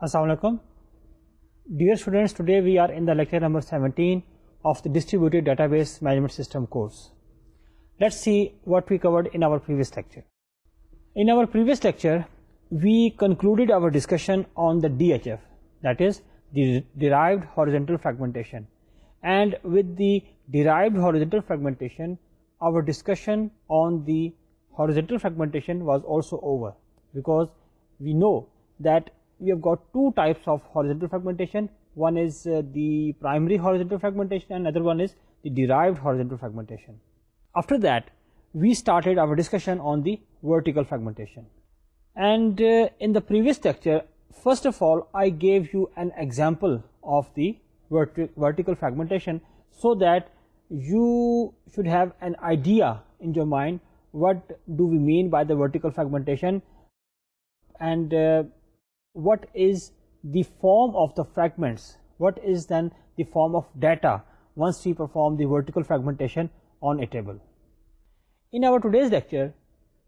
Assalamu alaikum. Dear students, today we are in the lecture number 17 of the Distributed Database Management System course. Let's see what we covered in our previous lecture. In our previous lecture, we concluded our discussion on the DHF, that is the derived horizontal fragmentation. And with the derived horizontal fragmentation, our discussion on the horizontal fragmentation was also over, because we know that we have got two types of horizontal fragmentation. One is the primary horizontal fragmentation and another one is the derived horizontal fragmentation. After that, we started our discussion on the vertical fragmentation. And in the previous lecture, first of all, I gave you an example of the vertical fragmentation so that you should have an idea in your mind what do we mean by the vertical fragmentation and what is the form of the fragments, what is then the form of data once we perform the vertical fragmentation on a table. In our today's lecture,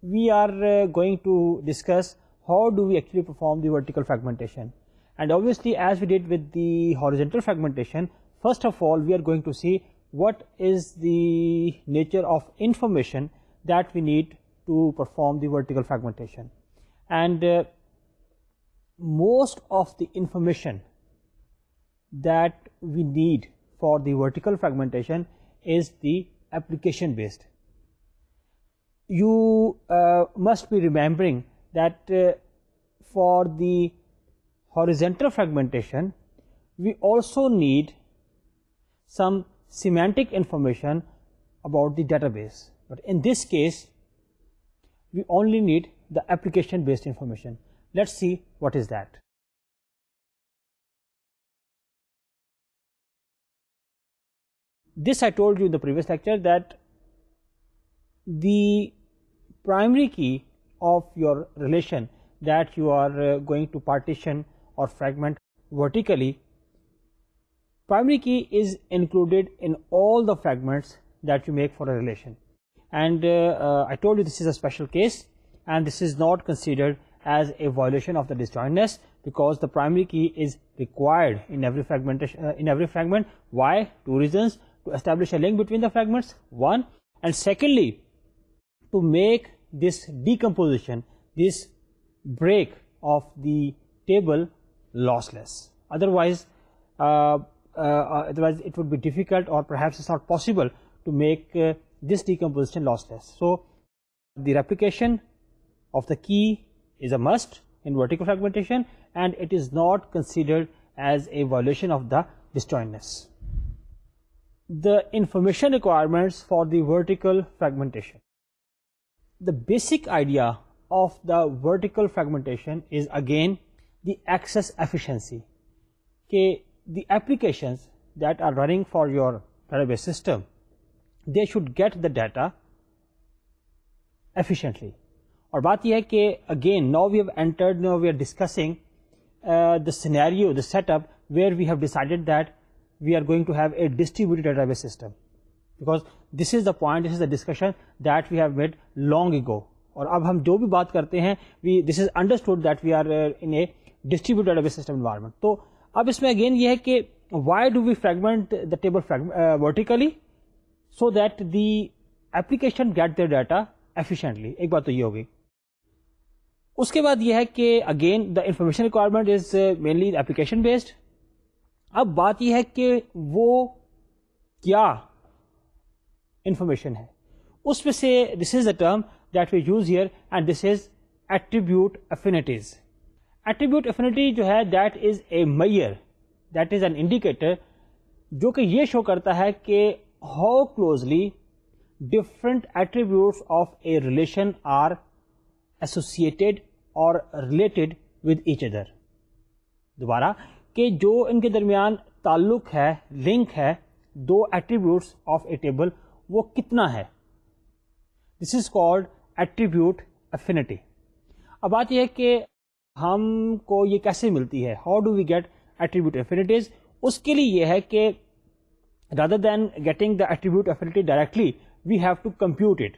we are going to discuss how do we actually perform the vertical fragmentation. And obviously, as we did with the horizontal fragmentation, first of all, we are going to see what is the nature of information that we need to perform the vertical fragmentation. And most of the information that we need for the vertical fragmentation is the application based. You must be remembering that for the horizontal fragmentation, we also need some semantic information about the database. But in this case, we only need the application based information. Let's see what is that. This I told you in the previous lecture that the primary key of your relation that you are going to partition or fragment vertically, primary key is included in all the fragments that you make for a relation. And I told you this is a special case and this is not considered as a violation of the disjointness because the primary key is required in every fragment. Why? Two reasons: to establish a link between the fragments, one, and secondly, to make this decomposition, this break of the table lossless. Otherwise it would be difficult, or perhaps it's not possible to make this decomposition lossless. So the replication of the key is a must in vertical fragmentation, and it is not considered as a violation of the disjointness. The information requirements for the vertical fragmentation. The basic idea of the vertical fragmentation is again the access efficiency. Okay, the applications that are running for your database system, they should get the data efficiently. اور بات یہ ہے کہ again now we are discussing the scenario, the setup where we have decided that we are going to have a distributed database system, because this is the point, this is the discussion that we have made long ago. اور اب ہم جو بھی بات کرتے ہیں this is understood that we are in a distributed database system environment. تو اب اس میں again یہ ہے کہ why do we fragment the table vertically? So that the application get their data efficiently. ایک بات تو یہ ہوگی. اس کے بعد یہ ہے کہ again the information requirement is mainly application based. اب بات یہ ہے کہ وہ کیا انفارمیشن ہے اس میں سے this is the term that we use here and this is attribute affinities. Attribute affinity جو ہے that is a measure, that is an indicator جو کہ یہ شو کرتا ہے کہ how closely different attributes of a relation are associated اور related with each other. دوبارہ کہ جو ان کے درمیان تعلق ہے, لنک ہے دو ایٹریبیوٹس آف اے ٹیبل, وہ کتنا ہے. This is called attribute affinity. اب بات یہ ہے کہ ہم کو یہ کیسے ملتی ہے, how do we get attribute affinities. اس کے لیے یہ ہے کہ rather than getting the attribute affinity directly, we have to compute it.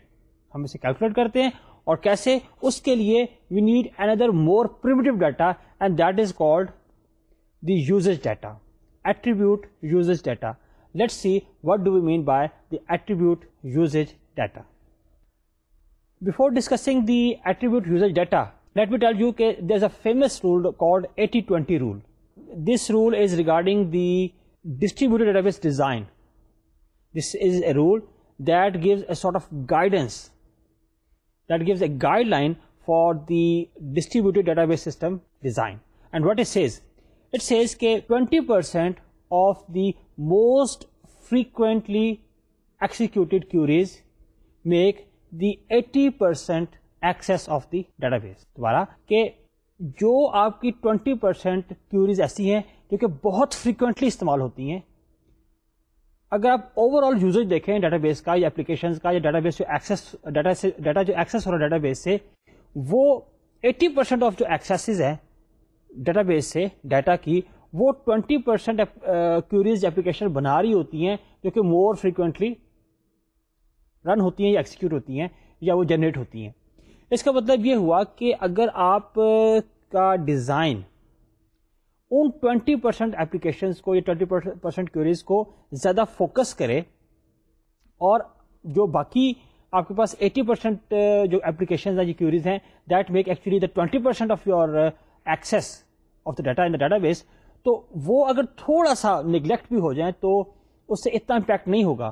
ہم اسے کیلکولیٹ کرتے ہیں اور کیسے, اس کے لیے we need another more primitive data and that is called the usage data, attribute usage data. Let's see what do we mean by the attribute usage data. Before discussing the attribute usage data, let me tell you that there's a famous rule called 80-20 rule. This rule is regarding the distributed database design. This is a rule that gives a sort of guidance, that gives a guideline for the distributed database system design. And what it says that 20% of the most frequently executed queries make the 80% access of the database. دوبارہ کہ جو آپ کی 20% queries ایسی ہیں جو کہ بہت frequently استعمال ہوتی ہیں. اگر آپ اوور آل یوزیج دیکھیں ڈیٹا بیس کا یا اپلیکیشنز کا یا ڈیٹا بیس جو ایکسیس ڈیٹا جو ایکسیس ہو رہا ہے ڈیٹا بیس سے, وہ 80% آف جو ایکسیسز ہیں ڈیٹا بیس سے ڈیٹا کی, وہ 20% queries یا اپلیکیشن بنا رہی ہوتی ہیں جو کہ مور فریکوینٹلی رن ہوتی ہیں یا ایکسیکیوٹ ہوتی ہیں یا وہ جنریٹ ہوتی ہیں. اس کا مطلب یہ ہوا کہ اگر آپ کا ڈیزائن ان 20% اپلیکیشنز کو یا 20% queries کو زیادہ فوکس کرے, اور جو باقی آپ کے پاس 80% جو اپلیکیشنز ہیں, جو queries ہیں, that make actually the 20% of your access of the data in the data base, تو وہ اگر تھوڑا سا نگلیکٹ بھی ہو جائیں تو اس سے اتنا امپیکٹ نہیں ہوگا.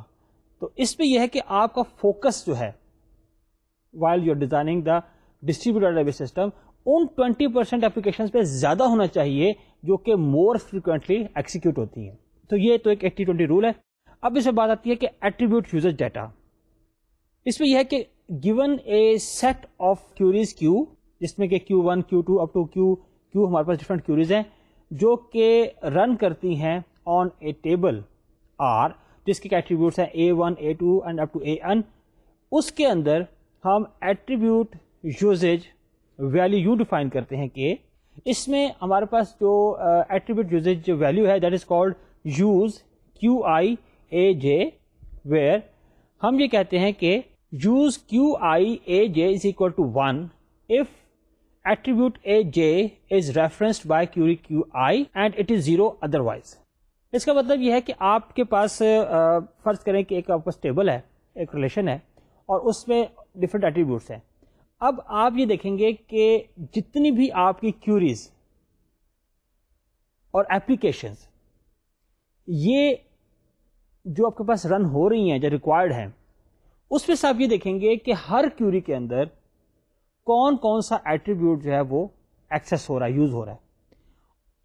تو اس پہ یہ ہے کہ آپ کا فوکس جو ہے while you're designing the distributed database system, in 20% applications پہ زیادہ ہونا چاہیے جو کہ مور فریکوینٹلی ایکسیکیوٹ ہوتی ہیں. تو یہ تو ایک 80-20 رول ہے. اب اس میں بات آتی ہے کہ ایٹریبیوٹ یوزج ڈیٹا. اس میں یہ ہے کہ given a set of queries Q, جس میں کہ Q1 Q2 up to Q ہمارے پاس ڈفرنٹ queries ہیں جو کہ رن کرتی ہیں on a table R, جس کے ایٹریبیوٹس ہیں A1 A2 and up to AN. اس کے اندر ہم ایٹریبیوٹ یوزیج ویلیو یوں ڈیفائن کرتے ہیں کہ اس میں ہمارے پاس جو ایٹریبیوٹ یوزیج جو ویلیو ہے that is called use QIAJ, where ہم یہ کہتے ہیں کہ use QIAJ is equal to 1 if attribute AJ is referenced by query QI and it is 0 otherwise. اس کا مطلب یہ ہے کہ آپ کے پاس فرض کریں کہ ایک آپ کے پاس ٹیبل ہے, ایک ریلیشن ہے, اور اس میں ڈفرینٹ ایٹریبیوٹس ہیں. اب آپ یہ دیکھیں گے کہ جتنی بھی آپ کی کیوریز اور ایپلیکیشنز یہ جو آپ کے پاس رن ہو رہی ہیں جو ریکوائرڈ ہیں, اس میں سے آپ یہ دیکھیں گے کہ ہر کیوری کے اندر کون کون سا ایٹریبیوٹ جو ہے وہ ایکسیس ہو رہا ہے, یوز ہو رہا ہے.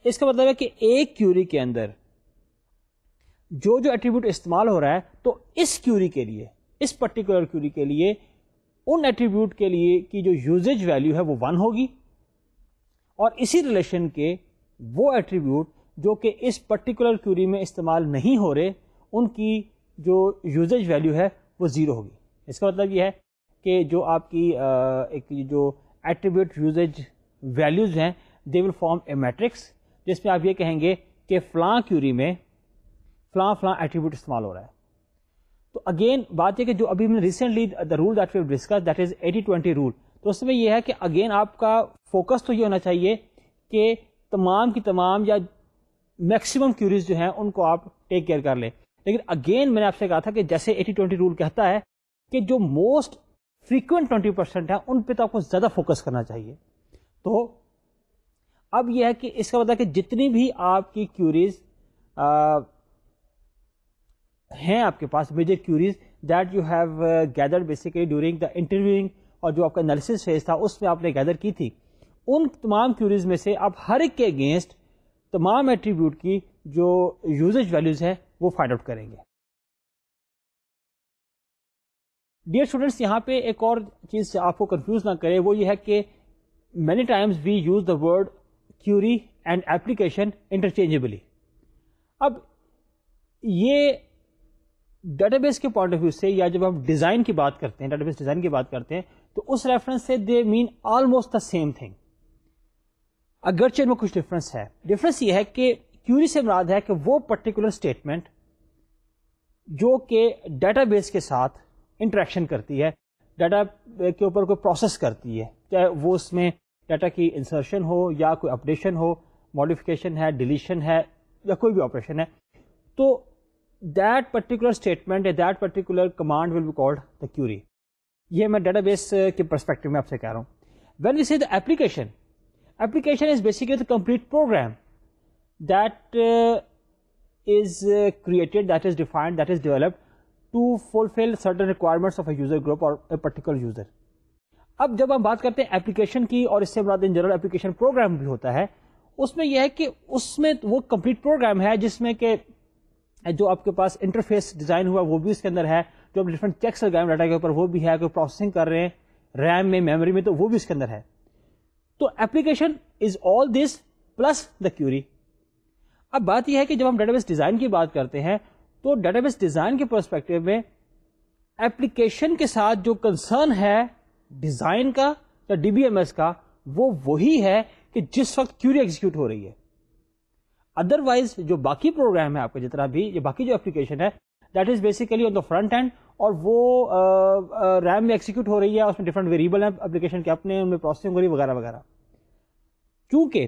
اس کا مطلب ہے کہ ایک کیوری کے اندر جو ایٹریبیوٹ استعمال ہو رہا ہے, تو اس کیوری کے لیے, اس پرٹیکولر کیوری کے لیے ان ایٹریبیوٹ کے لیے کی جو یوزیج ویلیو ہے وہ 1 ہوگی, اور اسی ریلیشن کے وہ ایٹریبیوٹ جو کہ اس پرٹیکولر کیوری میں استعمال نہیں ہو رہے, ان کی جو یوزیج ویلیو ہے وہ 0 ہوگی. اس کا مطلب یہ ہے کہ جو آپ کی ایک جو ایٹریبیوٹ یوزیج ویلیوز ہیں دے ول فارم اے میٹرکس, جس میں آپ یہ کہیں گے کہ فلاں کیوری میں فلاں ایٹریبیوٹ استعمال ہو رہا ہے. تو اگین بات یہ کہ جو ابھی میں recently the rule that we have discuss that is 80-20 rule, تو اس میں یہ ہے کہ اگین آپ کا فوکس تو یہ ہونا چاہیے کہ تمام کی تمام یا میکسیمم کیوریز جو ہیں ان کو آپ ٹیک کیئر کر لیں. لیکن اگین میں نے آپ سے کہا تھا کہ جیسے 80-20 رول کہتا ہے کہ جو موسٹ فریکوینٹ 20% ہیں ان پہ تو آپ کو زیادہ فوکس کرنا چاہیے. تو اب یہ ہے کہ اس کا مطلب کہ جتنی بھی آپ کی کیوریز ہیں آپ کے پاس major queries that you have gathered basically during the interviewing, اور جو آپ کا انالیسس فیز تھا اس میں آپ نے گیدر کی تھی, ان تمام کیوریز میں سے آپ ہر ایک کے اگینسٹ تمام ایٹریبیوٹ کی جو یوزیج ویلیوز ہے وہ فائنڈ آؤٹ کریں گے. ڈیئر اسٹوڈینٹس, یہاں پہ ایک اور چیز آپ کو کنفیوز نہ کرے, وہ یہ ہے کہ many times we use the word query and application interchangeably. اب یہ ڈیٹا بیس کے پوائنٹ آف ویو سے یا جب ہم ڈیزائن کی بات کرتے ہیں, ڈیٹا بیس ڈیزائن کی بات کرتے ہیں, تو اس ریفرنس سے دے مین آلموسٹ دا سیم تھنگ, اگرچہ ان میں کچھ ڈفرنس ہے. ڈفرنس یہ ہے کہ کیوری سے مراد ہے کہ وہ پرٹیکولر اسٹیٹمنٹ جو کہ ڈیٹا بیس کے ساتھ انٹریکشن کرتی ہے, ڈیٹا کے اوپر کوئی پروسیس کرتی ہے, چاہے وہ اس میں ڈیٹا کی انسرشن ہو یا کوئی اپڈیشن ہو ماڈیفکیشن ہے, ڈیلیشن ہے, یا کوئی بھی آپریشن ہے, تو دیٹ پرٹیکولر اسٹیٹمنٹ یا that particular command will be called the query. یہ میں ڈیٹا بیس کے پرسپیکٹو میں آپ سے کہہ رہا ہوں. When we see the application, application is basically the complete program that is created, that is defined, that is developed to fulfill certain requirements of a user group or a particular user. اب جب ہم بات کرتے ہیں application کی, اور اس سے مراد in general application program بھی ہوتا ہے, اس میں یہ ہے کہ اس میں وہ کمپلیٹ پروگرام ہے جس میں کہ جو آپ کے پاس انٹرفیس ڈیزائن ہوا وہ بھی اس کے اندر ہے, جو آپ ڈفرنٹ چیکس لگائے ڈاٹا کے اوپر وہ بھی ہے, کوئی پروسیسنگ کر رہے ہیں ریم میں, میموری میں, تو وہ بھی اس کے اندر ہے. تو application is all this plus the query. اب بات یہ ہے کہ جب ہم ڈیٹا بیس ڈیزائن کی بات کرتے ہیں تو ڈیٹا بیس ڈیزائن کے پرسپیکٹو میں ایپلیکیشن کے ساتھ جو کنسرن ہے ڈیزائن کا یا ڈی بی ایم ایس کا, وہ وہی ہے کہ جس وقت کیوری ایگزیکیوٹ ہو رہی ہے. ادروائز جو باقی پروگرام ہے آپ کا جتنا بھی, یہ باقی جو ایپلیکیشن ہے that is basically on the front end, اور وہ ریم میں ایکسیکیوٹ ہو رہی ہے, اس میں ڈفرنٹ ویریبل ہیں ایپلیکیشن کے اپنے, ان میں پروسیسنگ ہو رہی ہے وغیرہ وغیرہ. کیونکہ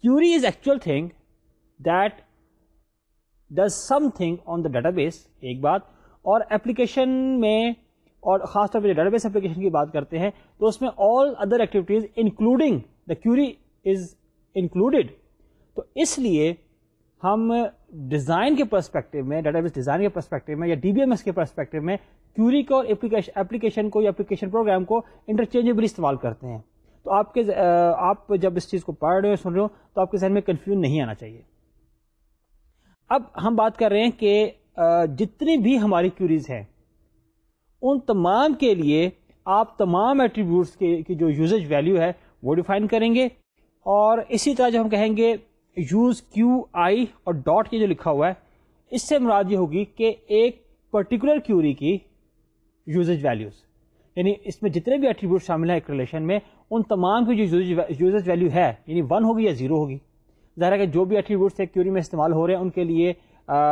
query is actual thing that does something on the data base, ایک بات, اور ایپلیکیشن میں, اور خاص طور پہ ڈیٹا بیس ایپلیکیشن کی بات کرتے ہیں تو اس میں all other activities including the query is included. تو اس لیے ہم ڈیزائن کے پرسپیکٹو میں, ڈیٹا بیس ڈیزائن کے پرسپیکٹو میں یا ڈی بی ایم ایس کے پرسپیکٹو میں کیوری کو اور ایپلیکیشن کو یا ایپلیکیشن پروگرام کو انٹرچینجبلی استعمال کرتے ہیں. تو آپ جب اس چیز کو پڑھ رہے ہو, سن رہے ہو, تو آپ کے ذہن میں کنفیوژن نہیں آنا چاہیے. اب ہم بات کر رہے ہیں کہ جتنی بھی ہماری کیوریز ہیں ان تمام کے لیے آپ تمام ایٹریبیوٹس کی جو یوزیج ویلیو ہے وہ ڈیفائن کریں گے, اور اسی طرح جو ہم کہیں گے یوز کیو آئی اور ڈاٹ کے جو لکھا ہوا ہے, اس سے مراد یہ ہوگی کہ ایک پرٹیکولر کیوری کی یوزیج ویلیوز, یعنی اس میں جتنے بھی ایٹریبیوٹ شامل ہیں ایک ریلیشن میں, ان تمام کی جو یوزیج ویلیو ہے, یعنی 1 ہوگی یا 0 ہوگی. ظاہر ہے کہ جو بھی ایٹریبیوٹس ایک کیوری میں استعمال ہو رہے ہیں ان کے لیے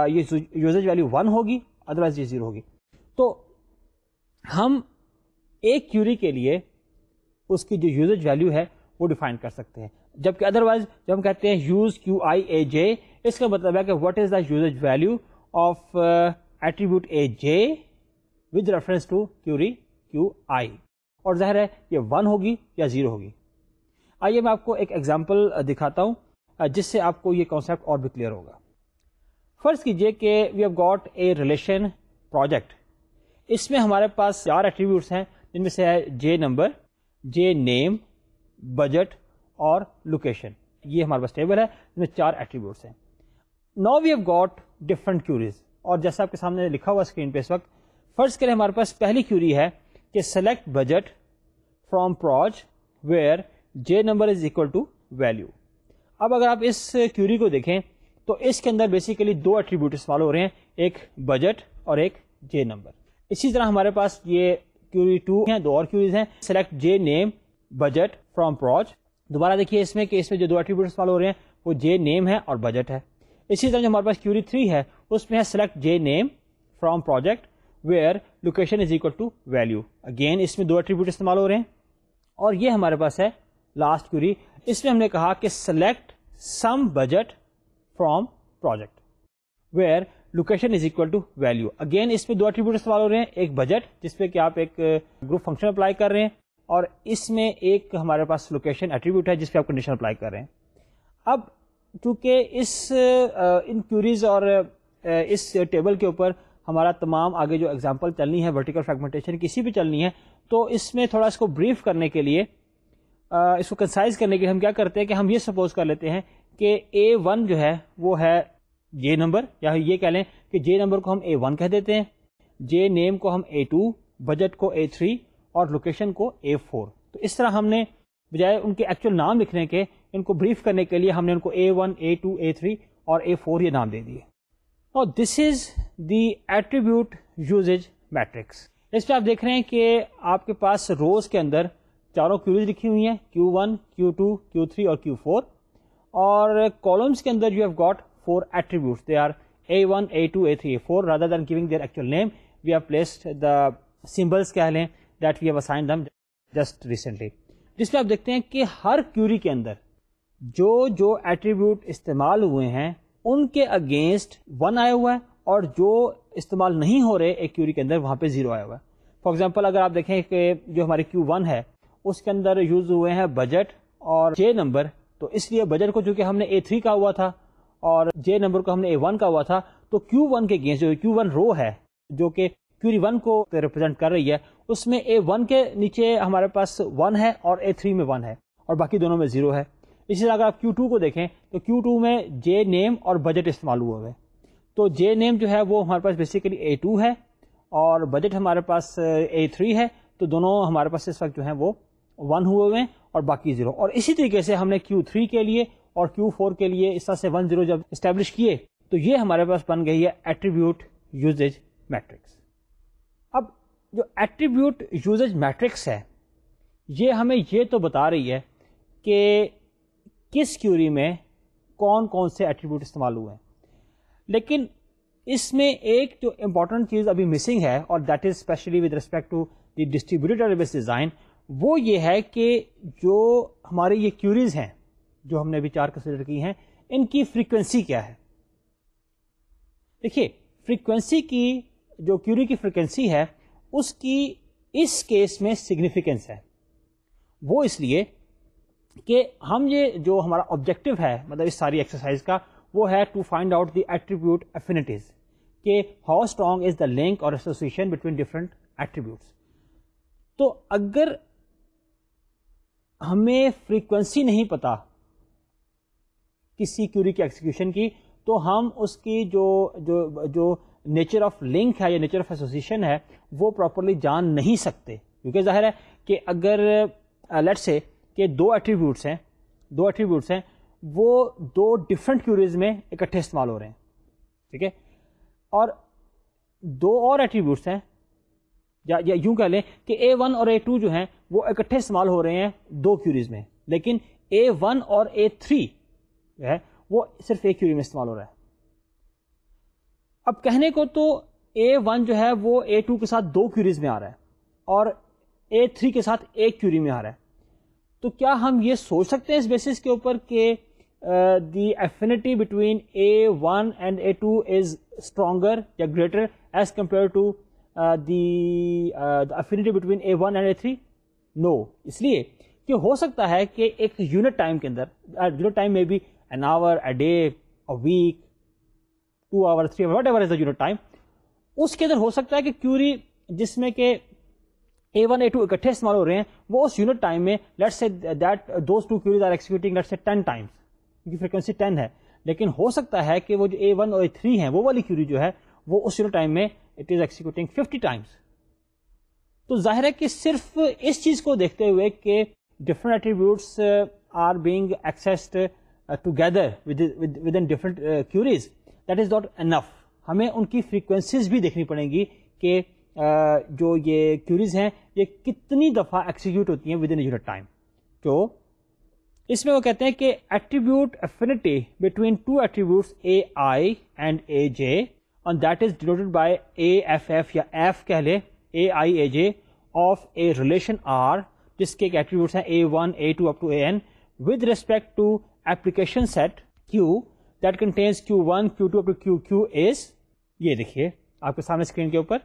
یہ یوزیج ویلیو 1 ہوگی, ادروائز یہ 0 ہوگی. تو ہم ایک کیوری کے لیے اس کی جو یوزیج ویلیو ہے وہ ڈیفائن کر سکتے ہیں, جبکہ ادروائز جب ہم کہتے ہیں یوز کیو آئی اے جے, اس کا مطلب ہے کہ what is the usage value of attribute A J with reference to query Q I, اور ظاہر ہے یہ 1 ہوگی یا 0 ہوگی. آئیے میں آپ کو ایک ایگزامپل دکھاتا ہوں جس سے آپ کو یہ کانسیپٹ اور بھی کلیئر ہوگا. فرض کیجئے کہ we have got a relation project. اس میں ہمارے پاس 4 ایٹریبیوٹس ہیں جن میں سے ہے جے نمبر, جے نیم, بجٹ اور لوکیشن. یہ ہمارے پاس ٹیبل ہے جس میں 4 ایٹریبیوٹس ہیں. Now we have got different queries, اور جیسا آپ کے سامنے لکھا ہوا اسکرین پہ اس وقت, فرض کریں ہمارے پاس پہلی کیوری ہے کہ select budget from proj where J number is equal to value. اب اگر آپ اس کیوری کو دیکھیں تو اس کے اندر بیسیکلی 2 ایٹریبیوٹ استعمال ہو رہے ہیں, ایک بجٹ اور ایک جے نمبر. اسی طرح ہمارے پاس یہ کیوری 2 ہیں, 2 اور کیوریز ہیں, select J name budget from proj. دوبارہ دیکھیے اس میں کہ اس میں جو 2 ایٹریبیوٹ استعمال ہو رہے ہیں وہ جے نیم ہے اور بجٹ ہے. اسی طرح جو ہمارے پاس کیوری 3 ہے اس میں ہے select J name from project where location is equal to value. Again اس میں 2 ایٹریبیوٹ استعمال ہو رہے ہیں. اور یہ ہمارے پاس ہے لاسٹ کیوری, اس میں ہم نے کہا کہ select sum budget from project where location is equal to value. Again اس میں 2 ایٹریبیوٹ استعمال ہو رہے ہیں, ایک بجٹ جس پہ کہ آپ ایک گروپ فنکشن اپلائی کر رہے ہیں, اور اس میں ایک ہمارے پاس لوکیشن ایٹریبیوٹ ہے جس پہ آپ کنڈیشن اپلائی کر رہے ہیں. اب چونکہ ان کیوریز اور اس ٹیبل کے اوپر ہمارا تمام آگے جو ایگزامپل چلنی ہے ورٹیکل فریگمنٹیشن کسی بھی چلنی ہے, تو اس میں تھوڑا اس کو بریف کرنے کے لیے, اس کو کنسائز کرنے کے لیے ہم کیا کرتے ہیں کہ ہم یہ سپوز کر لیتے ہیں کہ A1 جو ہے وہ ہے جے نمبر, یا یہ کہہ لیں کہ جے نمبر کو ہم A1 کہہ دیتے ہیں, جے نیم کو ہم A2, بجٹ کو A3 اور لوکیشن کو A4. تو اس طرح ہم نے بجائے ان کے ایکچوئل نام لکھنے کے, ان کو بریف کرنے کے لیے ہم نے ان کو A1, A2, A3 اور A4 یہ نام دے دیے. اور دس از دی ایٹریبیوٹ یوزیج میٹرکس. اس پہ آپ دیکھ رہے ہیں کہ آپ کے پاس روز کے اندر 4 کیوریز لکھی ہوئی ہیں, Q1, Q2, Q3 اور Q4, اور کالمس کے اندر you have got 4 attributes. They are A1, A2, A3, A4. Rather than giving their actual name, we have placed the symbols کہہ لیں that we have assigned them just recently. جس میں آپ دیکھتے ہیں کہ ہر کیوری کے اندر جو ایٹریبیوٹ استعمال ہوئے ہیں ان کے اگینسٹ 1 آیا ہوا ہے, اور جو استعمال نہیں ہو رہے ایک کیوری کے اندر وہاں پہ 0 آیا ہوا ہے. فار ایگزامپل اگر آپ دیکھیں کہ جو ہماری Q1 ہے اس کے اندر یوز ہوئے ہیں بجٹ اور J نمبر, تو اس لیے بجٹ کو چونکہ ہم نے A3 کا ہوا تھا اور J نمبر کو ہم نے A1 کا ہوا تھا, تو Q1 کے اگینسٹ جو Q1 رو ہے جو کہ کیوری 1 کو ریپرزینٹ کر رہی ہے, اس میں A1 کے نیچے ہمارے پاس 1 ہے اور A3 میں 1 ہے اور باقی دونوں میں 0 ہے. اسی طرح اگر آپ Q2 کو دیکھیں تو Q2 میں J نیم اور بجٹ استعمال ہوئے ہوئے, تو J نیم جو ہے وہ ہمارے پاس بیسیکلی A2 ہے اور بجٹ ہمارے پاس A3 ہے, تو دونوں ہمارے پاس اس وقت جو ہیں وہ 1 ہوئے ہوئے ہیں اور باقی 0. اور اسی طریقے سے ہم نے Q3 کے لیے اور Q4 کے لیے اس طرح سے 1 0 جب اسٹیبلش کیے تو یہ ہمارے پاس بن گئی ہے ایٹریبیوٹ یوزیج میٹرکس. اب جو ایٹریبیوٹ یوزیج میٹرکس ہے یہ ہمیں یہ تو بتا رہی ہے کہ کس کیوری میں کون کون سے ایٹریبیوٹ استعمال ہوئے ہیں, لیکن اس میں ایک جو امپورٹنٹ چیز ابھی مسنگ ہے, اور that is specially with respect to the distributed data base design, وہ یہ ہے کہ جو ہماری یہ کیوریز ہیں جو ہم نے ابھی 4 کنسیڈر کی ہیں ان کی فریکوینسی کیا ہے. دیکھیے فریکوینسی کی جو کیوری کی فریکوینسی ہے اس کی اس کیس میں سگنیفیکینس ہے, وہ اس لیے کہ ہم یہ جو ہمارا آبجیکٹو ہے مطلب اس ساری ایکسرسائز کا وہ ہے to find out the attribute affinities, کہ how strong is the link اور ایسوسیشن بٹوین ڈفرنٹ ایٹریبیوٹس. تو اگر ہمیں فریکوینسی نہیں پتا کسی کیوری کی ایکسیکیوشن کی تو ہم اس کی جو نیچر آف لنک ہے یا نیچر آف ایسوسیشن ہے وہ پراپرلی جان نہیں سکتے, کیونکہ ظاہر ہے کہ اگر لیٹس سے کہ 2 ایٹریبیوٹس ہیں وہ 2 ڈفرنٹ کیوریز میں اکٹھے استعمال ہو رہے ہیں, ٹھیک ہے, اور 2 اور ایٹریبیوٹس ہیں یا یوں کہہ لیں کہ A1 اور A2 جو ہیں وہ اکٹھے استعمال ہو رہے ہیں 2 کیوریز میں, لیکن A1 اور A3 جو ہے وہ صرف ایک کیوری میں استعمال ہو رہا ہے. اب کہنے کو تو A1 جو ہے وہ A2 کے ساتھ 2 کیوریز میں آ رہا ہے اور A3 کے ساتھ ایک کیوری میں آ رہا ہے, تو کیا ہم یہ سوچ سکتے ہیں اس بیسس کے اوپر کہ the affinity between A1 and A2 is stronger یا greater as compared to the affinity between A1 and A3؟ No, اس لیے کہ ہو سکتا ہے کہ ایک یونٹ ٹائم کے اندر, یونٹ ٹائم میں بھی an hour, a day, a week, 2 hours, 3 hours, whatever is the unit time, اس کے اندر ہو سکتا ہے کہ کیوری جس میں کہ A1 A2 اکٹھے استعمال ہو رہے ہیں وہ اس یونٹ ٹائم میں let's say that those 2 queries are executing let's say 10 times, کی فریکوینسی 10 ہے, لیکن ہو سکتا ہے کہ وہ جو A1 اور A3 ہیں وہ والی کیوری جو ہے وہ اس یونٹ ٹائم میں اٹ از ایکسیکیوٹنگ 50 times. تو ظاہر ہے کہ صرف اس چیز کو دیکھتے ہوئے کہ different attributes are being accessed together with ان different queries, that is not enough. ہمیں ان کی فریکوینسیز بھی دیکھنی پڑیں گی کہ جو یہ کیوریز ہیں یہ کتنی دفعہ ایکسیکیوٹ ہوتی ہیں ود ان یونٹ ٹائم. تو اس میں وہ کہتے ہیں کہ attribute affinity between 2 attributes A I and A J and that is denoted by A F F یا ایف کہہ لے A I A J of a relation R, جس کے ایٹریبیوٹس ہیں A1 A2 up to AN with respect to application set Q that contains Q1 Q2 up to QQ is, یہ دیکھیے آپ کے سامنے اسکرین کے اوپر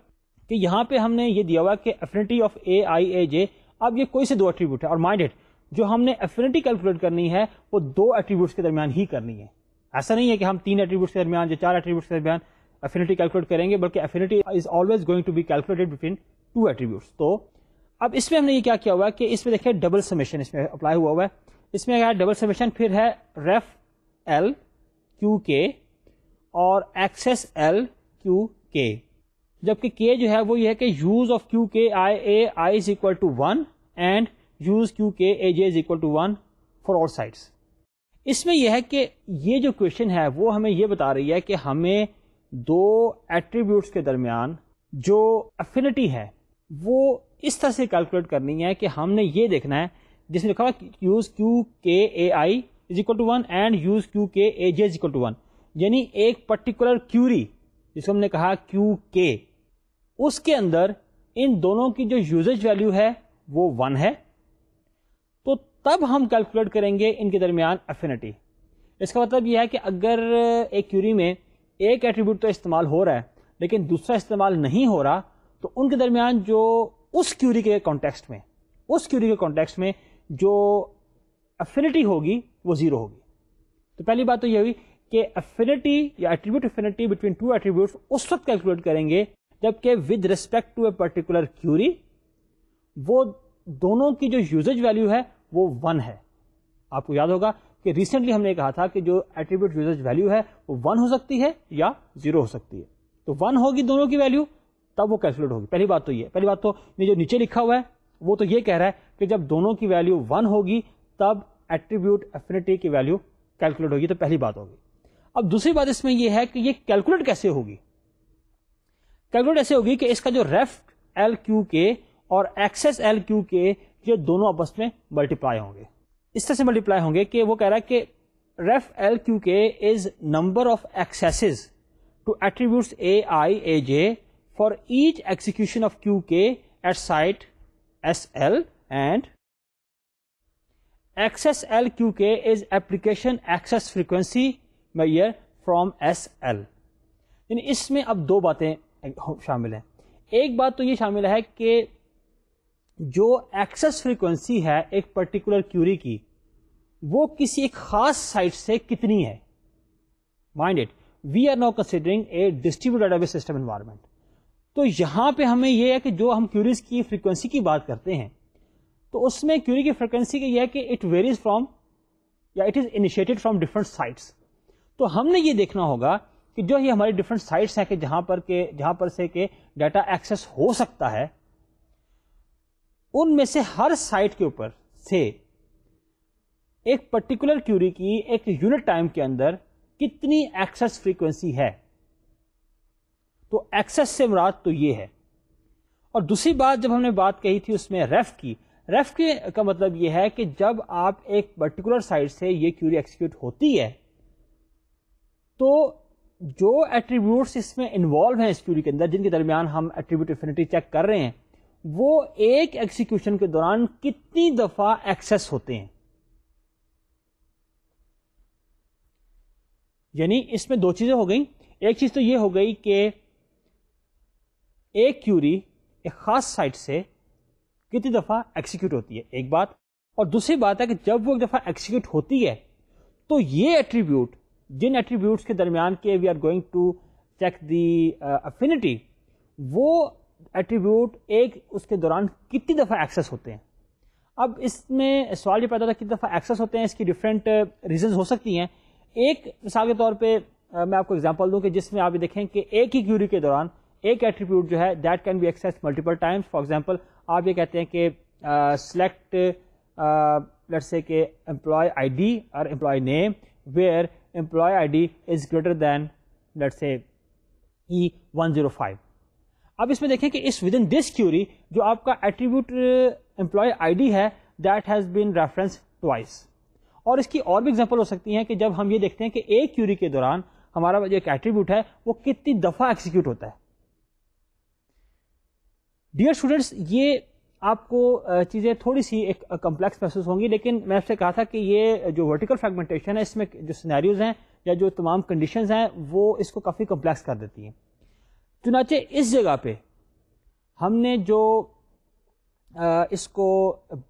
کہ یہاں پہ ہم نے یہ دیا ہوا کہ affinity of AIAJ. اب یہ کوئی سے 2 ایٹریبیوٹ ہے اور مائنڈ اٹ جو ہم نے affinity کیلکولیٹ کرنی ہے وہ 2 ایٹریبیوٹس کے درمیان ہی کرنی ہے. ایسا نہیں ہے کہ ہم 3 ایٹریبیوٹس کے درمیان یا 4 ایٹریبیوٹس کے درمیان affinity کیلکولیٹ کریں گے, بلکہ affinity is always going to be calculated between 2 attributes. تو اب اس میں ہم نے یہ کیا کیا ہوا ہے کہ اس میں دیکھیں ڈبل سمیشن اس میں اپلائی ہوا ہے. اس میں ڈبل سمیشن پھر ہے ریف ایل کیو کے اور ایکسس ایل کیو کے, جبکہ کے جو ہے وہ یہ ہے کہ use of Q K I A I is equal to 1 and use Q K A J is equal to 1 for all sides. اس میں یہ ہے کہ یہ جو کویشچن ہے وہ ہمیں یہ بتا رہی ہے کہ ہمیں 2 ایٹریبیوٹس کے درمیان جو افینٹی ہے وہ اس طرح سے کیلکولیٹ کرنی ہے کہ ہم نے یہ دیکھنا ہے جس میں لکھا ہوا use Q K A I is equal to 1 and use Q K A J is equal to 1, یعنی ایک پرٹیکولر کیوری جس کو ہم نے کہا کیو کے, اس کے اندر ان دونوں کی جو یوزیج ویلیو ہے وہ 1 ہے. تو تب ہم کیلکولیٹ کریں گے ان کے درمیان افینٹی. اس کا مطلب یہ ہے کہ اگر ایک کیوری میں ایک ایٹریبیوٹ تو استعمال ہو رہا ہے لیکن دوسرا استعمال نہیں ہو رہا, تو ان کے درمیان جو اس کیوری کے کانٹیکسٹ میں جو افینٹی ہوگی وہ زیرو ہوگی. تو پہلی بات تو یہ ہوئی کہ افینٹی یا attribute affinity between two attributes اس وقت کیلکولیٹ کریں گے جبکہ with respect to a particular query وہ دونوں کی جو یوزج ویلیو ہے وہ 1 ہے. آپ کو یاد ہوگا کہ ریسنٹلی ہم نے کہا تھا کہ جو ایٹریبیوٹ یوزج ویلیو ہے وہ 1 ہو سکتی ہے یا 0 ہو سکتی ہے. تو 1 ہوگی دونوں کی ویلیو تب وہ کیلکولیٹ ہوگی. پہلی بات تو یہ, پہلی بات تو جو نیچے لکھا ہوا ہے وہ تو یہ کہہ رہا ہے کہ جب دونوں کی ویلیو 1 ہوگی تب ایٹریبیوٹ افینٹی کی ویلیو کیلکولیٹ ہوگی. تو پہلی بات ہوگی. اب دوسری بات اس میں یہ ہے کہ یہ کیلکولیٹ کیسے ہوگی. کیلکولیٹ ایسے ہوگی کہ اس کا جو ریف ایل کیو کے اور ایکسس ایل کیو کے یہ دونوں آپس میں ملٹیپلائی ہوں گے. اس طرح سے ملٹیپلائی ہوں گے کہ وہ کہہ رہا ہے کہ reef L Q K is number of accesses to attributes A I A J for each execution of Q K at site S L and access L Q K is application access frequency measure from S L. یعنی اس میں اب دو باتیں شامل ہیں. ایک بات تو یہ شامل ہے کہ جو ایکسس فریکوینسی ہے ایک پرٹیکولر کیوری کی وہ کسی ایک خاص سائٹ سے کتنی ہے. Mind it, we are now considering a distributed data base system environment. تو یہاں پہ ہمیں یہ ہے کہ جو ہم کیوریز کی فریکوینسی کی بات کرتے ہیں تو اس میں کیوری کی فریکوینسی یہ ہے کہ اٹ ویریز فرام یا it is initiated from different sites. تو ہم نے یہ دیکھنا ہوگا کہ جو یہ ہماری ڈفرنٹ سائٹس ہیں کہ جہاں پر سے کہ ڈیٹا ایکسس ہو سکتا ہے ان میں سے ہر سائٹ کے اوپر سے ایک پرٹیکولر کیوری کی ایک یونٹ ٹائم کے اندر کتنی ایکسس فریکوینسی ہے. تو ایکسس سے مراد تو یہ ہے. اور دوسری بات جب ہم نے بات کہی تھی اس میں ریف کا مطلب یہ ہے کہ جب آپ ایک پرٹیکولر سائٹ سے یہ کیوری ایکسیکیوٹ ہوتی ہے تو جو ایٹریبیوٹس اس میں انوالو ہیں اس کیوری کے اندر جن کے درمیان ہم ایٹریبیوٹ افینٹی چیک کر رہے ہیں وہ ایک ایکسیکیوشن کے دوران کتنی دفعہ ایکسس ہوتے ہیں. یعنی اس میں دو چیزیں ہو گئیں. ایک چیز تو یہ ہو گئی کہ ایک کیوری ایک خاص سائٹ سے کتنی دفعہ ایکسیکیوٹ ہوتی ہے, ایک بات. اور دوسری بات ہے کہ جب وہ ایک دفعہ ایکسیکیوٹ ہوتی ہے تو یہ ایٹریبیوٹ جن ایٹریبیوٹس کے درمیان کے we are going to check the affinity وہ ایٹریبیوٹ ایک اس کے دوران کتنی دفعہ ایکسس ہوتے ہیں. اب اس میں سوال یہ پیدا ہوتا ہے کتنی دفعہ ایکسس ہوتے ہیں, اس کی ڈفرینٹ ریزنز ہو سکتی ہیں. ایک مثال کے طور پہ میں آپ کو ایگزامپل دوں کہ جس میں آپ یہ دیکھیں کہ ایک ہی کیوری کے دوران ایک ایٹریبیوٹ جو ہے that can be access multiple times. For example آپ یہ کہتے ہیں کہ select let's say employee ID ڈی اور employee name where employee ID is greater than let's say E105. اب اس میں دیکھیں کہ اس within this query جو آپ کا attribute employee ID ہے that has been referenced twice. اور اس کی اور بھی example ہو سکتی ہیں کہ جب ہم یہ دیکھتے ہیں کہ ایک query کے دوران ہمارا جو ایک attribute ہے وہ کتنی دفعہ ایکسیکیوٹ ہوتا ہے. Dear students, یہ آپ کو چیزیں تھوڑی سی ایک کمپلیکس محسوس ہوں گی لیکن میں آپ سے کہا تھا کہ یہ جو ورٹیکل فریگمنٹیشن ہے اس میں جو سینیریوز ہیں یا جو تمام کنڈیشنز ہیں وہ اس کو کافی کمپلیکس کر دیتی ہیں. چنانچہ اس جگہ پہ ہم نے جو اس کو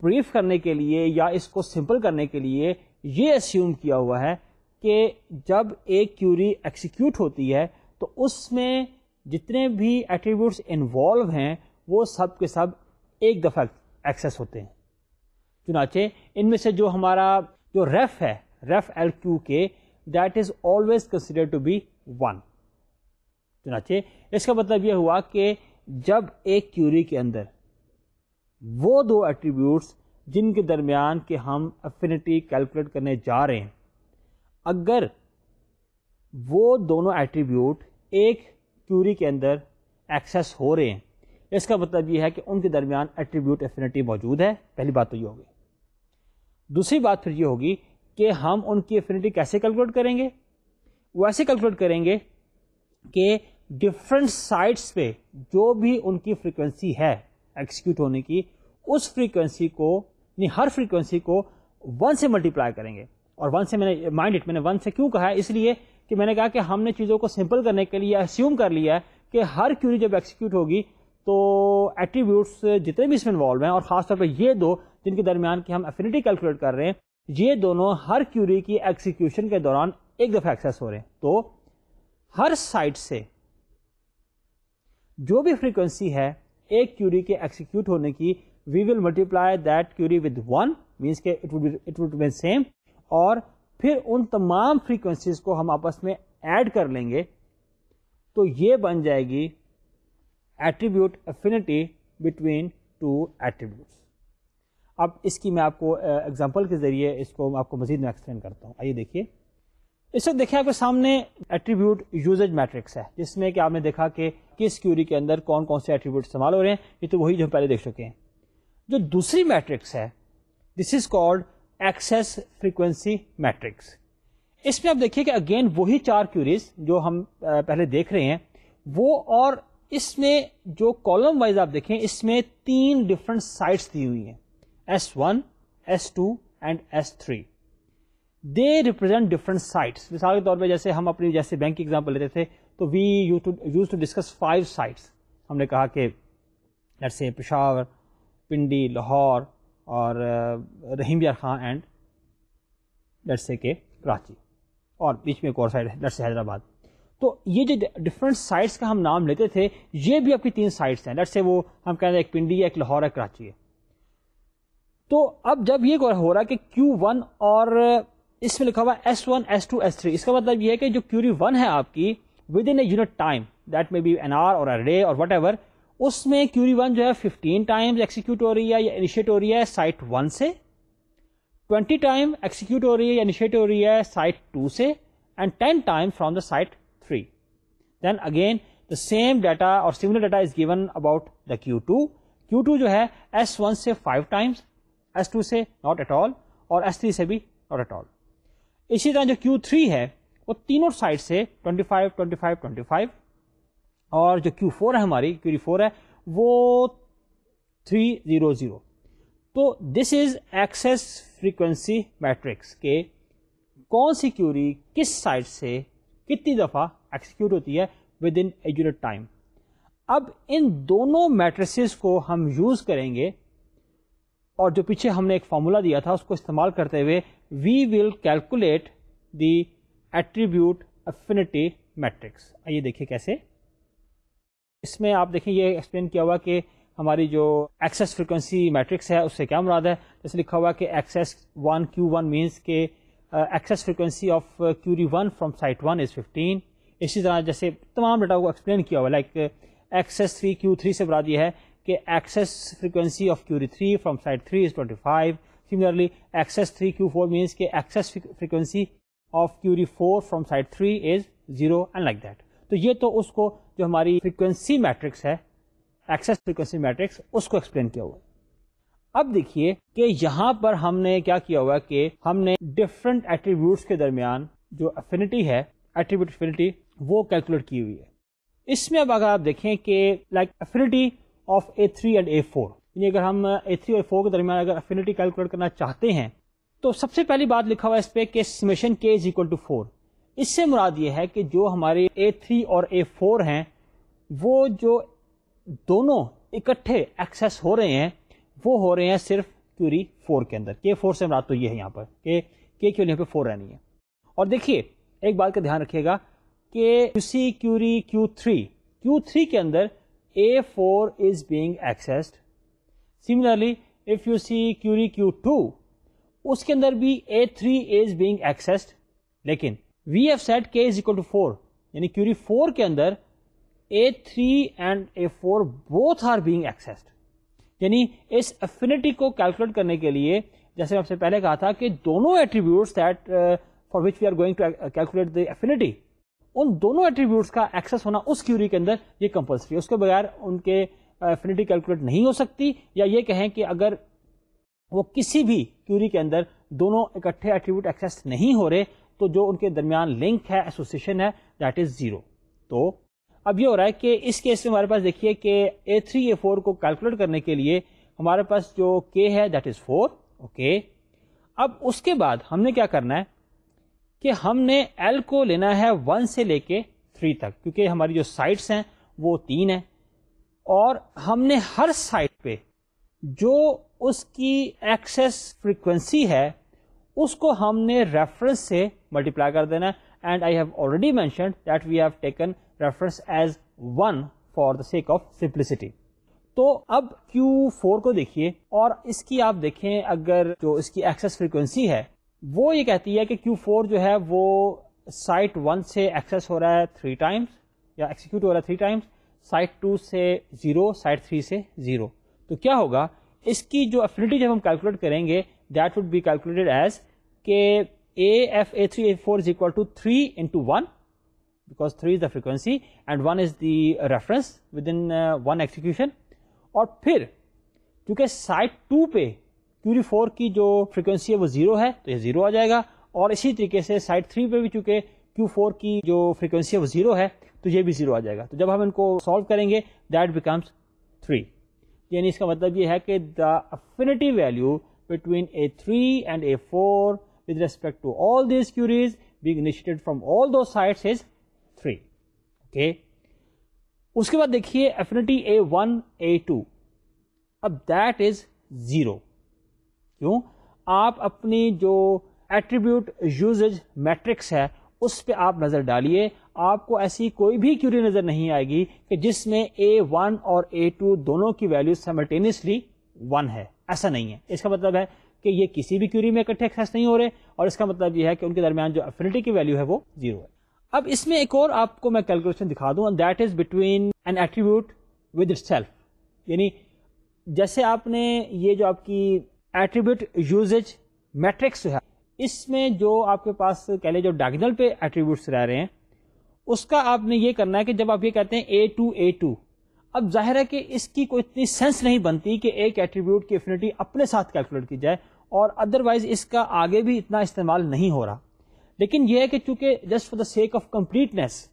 بریف کرنے کے لیے یا اس کو سمپل کرنے کے لیے یہ اسیوم کیا ہوا ہے کہ جب ایک کیوری ایکسیکیوٹ ہوتی ہے تو اس میں جتنے بھی ایٹریبیوٹس انوالو ہیں وہ سب کے سب ایک دفعہ ایکسس ہوتے ہیں. چنانچہ ان میں سے جو ہمارا جو ریف ہے ریف ایل کیو کے that is always considered to be 1. چنانچہ اس کا مطلب یہ ہوا کہ جب ایک کیوری کے اندر وہ دو ایٹریبیوٹس جن کے درمیان کے ہم افینٹی کیلکولیٹ کرنے جا رہے ہیں اگر وہ دونوں ایٹریبیوٹ ایک کیوری کے اندر ایکسس ہو رہے ہیں اس کا مطلب یہ ہے کہ ان کے درمیان ایٹریبیوٹ افینٹی موجود ہے. پہلی بات تو یہ ہوگی. دوسری بات پھر یہ ہوگی کہ ہم ان کی افینٹی کیسے کیلکولیٹ کریں گے. وہ ایسے کیلکولیٹ کریں گے کہ ڈفرینٹ سائٹس پہ جو بھی ان کی فریکوینسی ہے ایکسیکیوٹ ہونے کی اس فریکوینسی کو یعنی ہر فریکوینسی کو 1 سے ملٹیپلائی کریں گے. اور 1 سے میں نے 1 سے کیوں کہا ہے؟ اس لیے کہ میں نے کہا کہ ہم نے چیزوں کو سمپل کرنے کے لیے اسیوم کر لیا ہے کہ ہر کیوری جب ایکسیکیوٹ ہوگی تو ایٹریبیوٹس جتنے بھی اس میں انوالو ہیں، اور خاص طور پہ یہ دو جن کے درمیان کی ہم افینیٹی کیلکولیٹ کر رہے ہیں، یہ دونوں ہر کیوری کی ایکسیکیوشن کے دوران ایک دفعہ ایکسیس ہو رہے ہیں. تو ہر سائٹ سے جو بھی فریکوینسی ہے ایک کیوری کے ایکسیکیوٹ ہونے کی، we will multiply that query with 1 means کہ اٹ وڈ بی سیم، اور پھر ان تمام فریکوینسیز کو ہم آپس میں ایڈ کر لیں گے تو یہ بن جائے گی attribute affinity between two attributes. اب اس کی میں آپ کو ایگزامپل کے ذریعے اس کو آپ کو مزید میں ایکسپلین کرتا ہوں. آئیے دیکھیے. اس وقت دیکھیں آپ کے سامنے ایٹریبیوٹ یوزیج میٹرکس ہے، جس میں کہ آپ نے دیکھا کہ کس کیوری کے اندر کون کون سے ایٹریبیوٹ استعمال ہو رہے ہیں. یہ تو وہی جو ہم پہلے دیکھ چکے ہیں. جو دوسری میٹرکس ہے this is called access frequency matrix. اس میں آپ دیکھیے کہ اگین وہی 4 کیوریز جو ہم پہلے دیکھ رہے ہیں وہ، اور اس میں جو کالم وائز آپ دیکھیں اس میں 3 ڈفرنٹ سائٹس دی ہوئی ہیں، S1 S2 and S3. They represent different sites. مثال کے طور پہ جیسے ہم اپنی جیسے بینک کی ایگزامپل لیتے تھے تو we used to discuss 5 sites. ہم نے کہا کہ لیٹس سے پشاور، پنڈی، لاہور اور رحیم یار خان اینڈ لیٹس سے کہ کراچی، اور بیچ میں ایک اور سائٹ ہے لیٹس سے حیدرآباد. تو یہ جو ڈفرنٹ سائٹس کا ہم نام لیتے تھے یہ بھی آپ کی 3 سائٹس ہیں. لیٹس سے وہ ہم کہہ رہے ہیں ایک پنڈی ہے، ایک لاہور ہے، کراچی ہے. تو اب جب یہ ہو رہا ہے کہ Q1 اور اس میں لکھا ہوا S1 S2 S3، اس کا مطلب یہ ہے کہ جو کیوری 1 ہے آپ کی with in a unit time, that میں بی این آر اور اے ڈے اور وٹ ایور، اس میں کیوری 1 جو ہے 15 ٹائمز ایکسیکیوٹ ہو رہی ہے یا انیشیٹ ہو رہی ہے سائٹ 1 سے، 20 ٹائم ایکسیکیوٹ ہو رہی ہے یا انیشیٹ ہو رہی ہے سائٹ 2 سے، and 10 time from the site 3. Then again the same data اور similar data is given about the Q2. Q2 جو ہے S1 سے 5 ٹائمز، S2 سے ناٹ ایٹ آل، اور S3 سے بھی ناٹ ایٹ آل. اسی طرح جو Q3 ہے وہ تینوں سائٹ سے 25 25 25، اور جو Q4 ہے ہماری کیوری 4 ہے وہ 3 0 0. تو دس از ایکسیس فریکوینسی میٹرکس کہ کون سی کیوری کس سائٹ سے کتنی دفعہ ایکسیکیوٹ ہوتی ہے with in a unit time. اب ان دونوں میٹریسز کو ہم یوز کریں گے، اور جو پیچھے ہم نے ایک فارمولا دیا تھا اس کو استعمال کرتے ہوئے we will calculate the attribute affinity matrix. آئیے دیکھیے کیسے. اس میں آپ دیکھیں یہ ایکسپلین کیا ہوا کہ ہماری جو ایکسیس فریکوینسی میٹرکس ہے اس سے کیا مراد ہے. جیسے لکھا ہوا کہ ایکسیس 1 Q1 مینس کہ access frequency of query 1 from site 1 is 15. اسی طرح جیسے تمام ڈیٹا کو ایکسپلین کیا ہوا، لائک ایکسیس 3 Q3 سے مراد یہ ہے کہ access frequency of query 3 from site 3 is 25. Similarly access 3 Q4 means کہ access frequency of query 4 from site 3 is 0 and like that. تو یہ تو اس کو جو ہماری فریکوینسی میٹرکس ہے، ایکسیس فریکوینسی میٹرکس، اس کو ایکسپلین کیا ہوا. اب دیکھیے کہ یہاں پر ہم نے کیا کیا ہوا کہ ہم نے ڈفرنٹ ایٹریبیوٹس کے درمیان جو افینیٹی ہے، ایٹریبیوٹ افینیٹی، وہ کیلکولیٹ کی ہوئی ہے. اس میں اب اگر آپ دیکھیں کہ like affinity of A3 and A4، یعنی اگر ہم A3 اور A4 کے درمیان اگر افینیٹی کیلکولیٹ کرنا چاہتے ہیں تو سب سے پہلی بات لکھا ہوا ہے اس پہ کہ summation K is equal to 4. اس سے مراد یہ ہے کہ جو ہمارے A3 اور A4 ہیں وہ جو دونوں اکٹھے ایکسیس ہو رہے ہیں وہ ہو رہے ہیں صرف کیوری 4 کے اندر. K4 سے مراد تو یہ ہے یہاں پر کہ K کی یہاں پہ 4 رہنی ہے. اور دیکھیے ایک بات کا دھیان رکھیے گا کہ اسی کیوری Q3 کے اندر A4 is being accessed. Similarly, if you see query Q2, اس کے اندر بھی A3 is being accessed. لیکن we have said K is equal to 4. یعنی query 4 کے اندر A3 and A4 both are being accessed. یعنی اس affinity کو calculate کرنے کے لیے جیسے میں آپ سے پہلے کہا تھا کہ دونوں attributes that for which we are going to calculate the affinity، ان دونوں ایٹریبیوٹس کا ایکسس ہونا اس کیوری کے اندر یہ کمپلسری ہے. اس کے بغیر ان کے افینیٹی کیلکولیٹ نہیں ہو سکتی. یا یہ کہیں کہ اگر وہ کسی بھی کیوری کے اندر دونوں اکٹھے ایٹریبیوٹ ایکسس نہیں ہو رہے تو جو ان کے درمیان لنک ہے، ایسوسیشن ہے، دیٹ از 0. تو اب یہ ہو رہا ہے کہ اس کیس میں ہمارے پاس دیکھیے کہ A3 A4 کو کیلکولیٹ کرنے کے لیے ہمارے پاس جو K ہے دیٹ از 4. اوکے. اب اس کے بعد ہم نے کیا کرنا ہے کہ ہم نے L کو لینا ہے 1 سے لے کے 3 تک, کیونکہ ہماری جو سائٹس ہیں وہ 3 ہیں, اور ہم نے ہر سائٹ پہ جو اس کی ایکسیس فریکوینسی ہے اس کو ہم نے ریفرنس سے ملٹیپلائی کر دینا ہے. And I have already mentioned that we have taken reference as 1 for the sake of simplicity. تو اب Q4 کو دیکھیے, اور اس کی آپ دیکھیں اگر جو اس کی ایکسیس فریکوینسی ہے وہ یہ کہتی ہے کہ Q4 جو ہے وہ سائٹ 1 سے ایکسیس ہو رہا ہے 3 ٹائمز یا ایکسیکیوٹ ہو رہا ہے 3 ٹائمز, سائٹ 2 سے 0, سائٹ 3 سے 0. تو کیا ہوگا, اس کی جو افینٹی جب ہم کیلکولیٹ کریں گے that would be calculated as کہ A3 A4 is equal to 3 into 1 because 3 is the frequency and 1 is the reference within one execution. اور پھر کیونکہ سائٹ 2 پہ Q4 کی جو فریکوینسی ہے وہ 0 ہے تو یہ 0 آ جائے گا, اور اسی طریقے سے سائٹ 3 پہ بھی چونکہ Q4 کی جو فریکوینسی ہے وہ 0 ہے تو یہ بھی 0 آ جائے گا. تو جب ہم ان کو سالو کریں گے دیٹ بیکمس 3, یعنی اس کا مطلب یہ ہے کہ the affinity value between A3 and A4 with respect to all these queries being initiated from all those sites is 3. Okay. اس کے بعد دیکھیے affinity A1 A2, اب that is 0. کیوں؟ آپ اپنی جو ایٹریبیوٹ یوزیج میٹرکس ہے اس پہ آپ نظر ڈالیے, آپ کو ایسی کوئی بھی کیوری نظر نہیں آئے گی کہ جس میں A1 اور A2 دونوں کی ویلیو سائملٹینیسلی 1 ہے. ایسا نہیں ہے. اس کا مطلب ہے کہ یہ کسی بھی کیوری میں اکٹھے ایکسیس نہیں ہو رہے, اور اس کا مطلب یہ ہے کہ ان کے درمیان جو افینٹی کی ویلیو ہے وہ 0 ہے. اب اس میں ایک اور آپ کو میں کیلکولیشن دکھا دوں, that is between an attribute with it self. یعنی جیسے آپ نے یہ جو آپ کی ایٹریبیوٹ یوزیج میٹرکس ہے اس میں جو آپ کے پاس کہہ لیں جو ڈائگنل پہ ایٹریبیوٹس رہ رہے ہیں اس کا آپ نے یہ کرنا ہے کہ جب آپ یہ کہتے ہیں A2 A2, اب ظاہر ہے کہ اس کی کوئی اتنی سینس نہیں بنتی کہ ایک ایٹریبیوٹ کی افینٹی اپنے ساتھ کیلکولیٹ کی جائے, اور ادروائز اس کا آگے بھی اتنا استعمال نہیں ہو رہا. لیکن یہ ہے کہ چونکہ just for the sake of completeness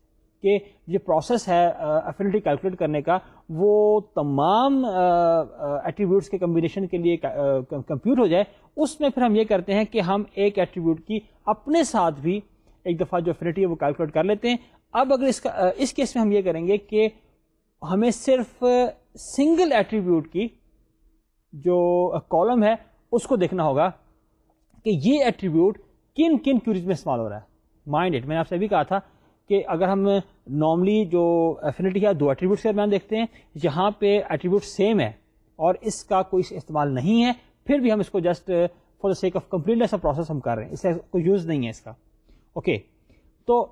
کہ یہ پروسیس ہے افینٹی کیلکولیٹ کرنے کا وہ تمام ایٹریبیوٹس کے کمبینیشن کے لیے کمپیوٹ ہو جائے, اس میں پھر ہم یہ کرتے ہیں کہ ہم ایک ایٹریبیوٹ کی اپنے ساتھ بھی ایک دفعہ جو افینٹی ہے وہ کیلکولیٹ کر لیتے ہیں. اب اگر اس کیس میں ہم یہ کریں گے کہ ہمیں صرف سنگل ایٹریبیوٹ کی جو کالم ہے اس کو دیکھنا ہوگا کہ یہ ایٹریبیوٹ کن کن کیوریز میں استعمال ہو رہا ہے. مائنڈ اٹ, میں نے آپ سے بھی کہا تھا کہ اگر ہم نارملی جو افینٹی ہے 2 ایٹریبیوٹس کے درمیان دیکھتے ہیں, جہاں پہ ایٹریبیوٹ سیم ہے اور اس کا کوئی استعمال نہیں ہے, پھر بھی ہم اس کو just for the sake of completeness of process ہم کر رہے ہیں, اس سے کوئی یوز نہیں ہے اس کا. اوکے, تو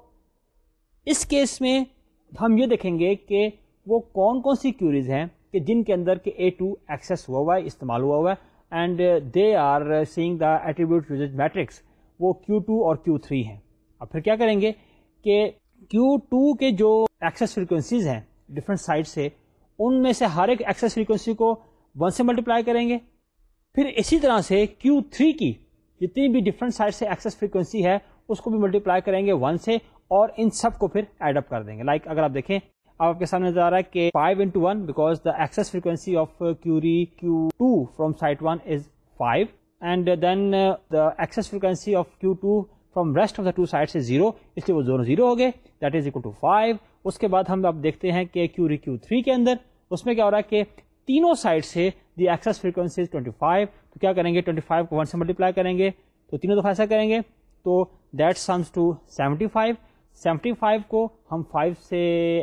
اس کیس میں ہم یہ دیکھیں گے کہ وہ کون کون سی کیوریز ہیں کہ جن کے اندر کہ A2 ایکسیس ہوا ہے, استعمال ہوا ہے, and they are seeing the attribute usage matrix, وہ Q2 اور Q3 ہیں. اب پھر کیا کریں گے کہ Q2 کے جو ایکسیس فریکوینسیز ہیں ڈفرینٹ سائٹ سے, ان میں سے ہر ایک ایکسیس فریکوینسی کو 1 سے ملٹیپلائی کریں گے. پھر اسی طرح سے Q3 کی جتنی بھی ڈفرینٹ سائٹ سے ایکسیس فریکوینسی ہے اس کو بھی ملٹیپلائی کریں گے 1 سے, اور ان سب کو پھر ایڈ اپ کر دیں گے. لائک اگر آپ دیکھیں آپ کے سامنے نظر آ رہا ہے کہ 5 into 1 because the access frequency of query Q2 from site 1 is 5, and then the access frequency of Q2 from rest of the 2 sites is 0, اس لیے وہ دونوں 0 ہو گئے, that is equal to 5. اس کے بعد ہم اب دیکھتے ہیں کہ query Q3 کے اندر اس میں کیا ہو رہا ہے کہ تینوں سائٹ سے the access frequency is 25, تو کیا کریں گے 25 کو 1 سے ملٹیپلائی کریں گے, تو تینوں دفعہ ایسا کریں گے تو that sums to 75. 75 کو ہم 5 سے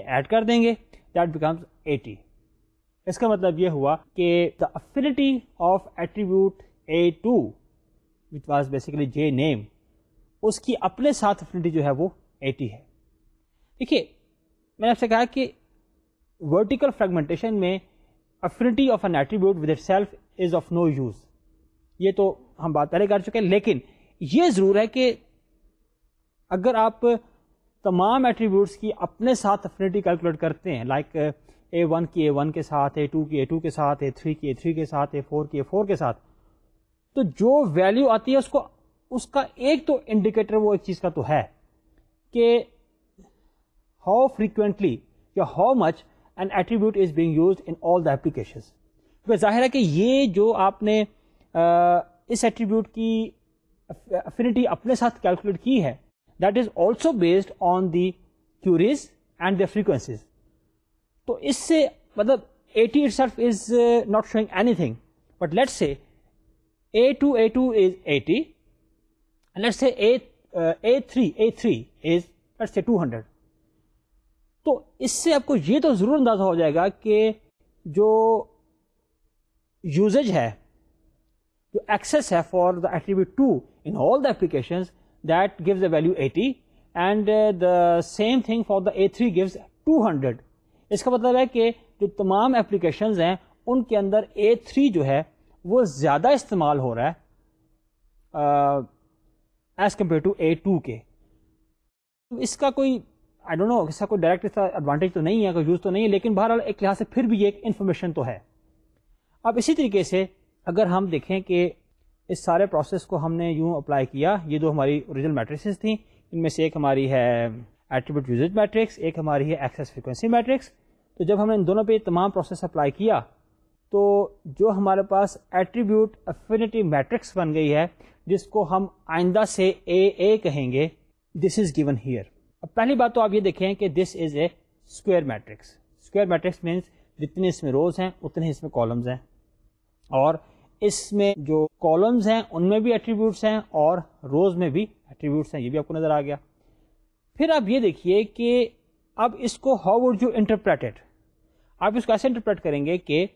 ایڈ کر دیں گے, that becomes 80. اس کا مطلب یہ ہوا کہ the affinity of attribute A2 which was basically J name, اس کی اپنے ساتھ affinity جو ہے وہ 80 ہے. دیکھیے میں نے آپ سے کہا کہ vertical fragmentation میں affinity of an attribute with itself is of no use, یہ تو ہم بات پہلے کر چکے ہیں. لیکن یہ ضرور ہے کہ اگر آپ تمام ایٹریبیوٹس کی اپنے ساتھ افینٹی کیلکولیٹ کرتے ہیں, لائک A1 کی A1 کے ساتھ, A2 کی A2 کے ساتھ, A3 کی A3 کے ساتھ, A4 کی A4 کے ساتھ, تو جو ویلیو آتی ہے اس کا ایک تو انڈیکیٹر وہ ایک چیز کا تو ہے کہ ہاؤ فریکوینٹلی یا how much an attribute is being used in all the applications. کیونکہ ظاہر ہے کہ یہ جو آپ نے اس ایٹریبیوٹ کی افینٹی اپنے ساتھ کیلکولیٹ کی ہے, that is also based on the queries and the frequencies. تو اس سے مطلب 80 itself is not showing anything, but let's say A2 is 80 and let's say A3 is let's say 200. تو اس سے آپ کو یہ تو ضرور اندازہ ہو جائے گا کہ جو یوزیج ہے, جو ایکسیس ہے for the attribute 2 in all the applications, that gives the value 80 and the same thing for the A3 gives 200. اس کا مطلب ہے کہ جو تمام اپلیکیشنز ہیں ان کے اندر A3 جو ہے وہ زیادہ استعمال ہو رہا ہے ایز کمپیئر ٹو A2 کے. اس کا کوئی آئی ڈونٹ نو, اس کا کوئی ڈائریکٹ ایڈوانٹیج تو نہیں ہے, کوئی یوز تو نہیں ہے, لیکن بہرحال ایک لحاظ سے پھر بھی یہ ایک انفارمیشن تو ہے. اب اسی طریقے سے اگر ہم دیکھیں کہ اس سارے پروسیس کو ہم نے یوں اپلائی کیا, یہ جو ہماری اوریجنل میٹرکسز تھیں ان میں سے ایک ہماری ہے ایٹریبیوٹ یوزیج میٹرکس, ایک ہماری ہے ایکسیس فریکوینسی میٹرکس. تو جب ہم نے ان دونوں پہ تمام پروسیس اپلائی کیا تو جو ہمارے پاس ایٹریبیوٹ افینٹی میٹرکس بن گئی ہے, جس کو ہم آئندہ سے اے کہیں گے, دس از گیون ہیئر. اب پہلی بات تو آپ یہ دیکھیں کہ this is a square matrix. Square matrix means جتنے اس میں روز ہیں اتنے اس میں کالمز ہیں, اور اس میں جو کالمز ہیں ان میں بھی ایٹریبیوٹس ہیں اور روز میں بھی ایٹریبیوٹس ہیں, یہ بھی آپ کو نظر آ گیا. پھر آپ یہ دیکھیے کہ اب اس کو ہاؤ وڈ یو انٹرپریٹ, آپ اس کو ایسے انٹرپریٹ کریں گے کہ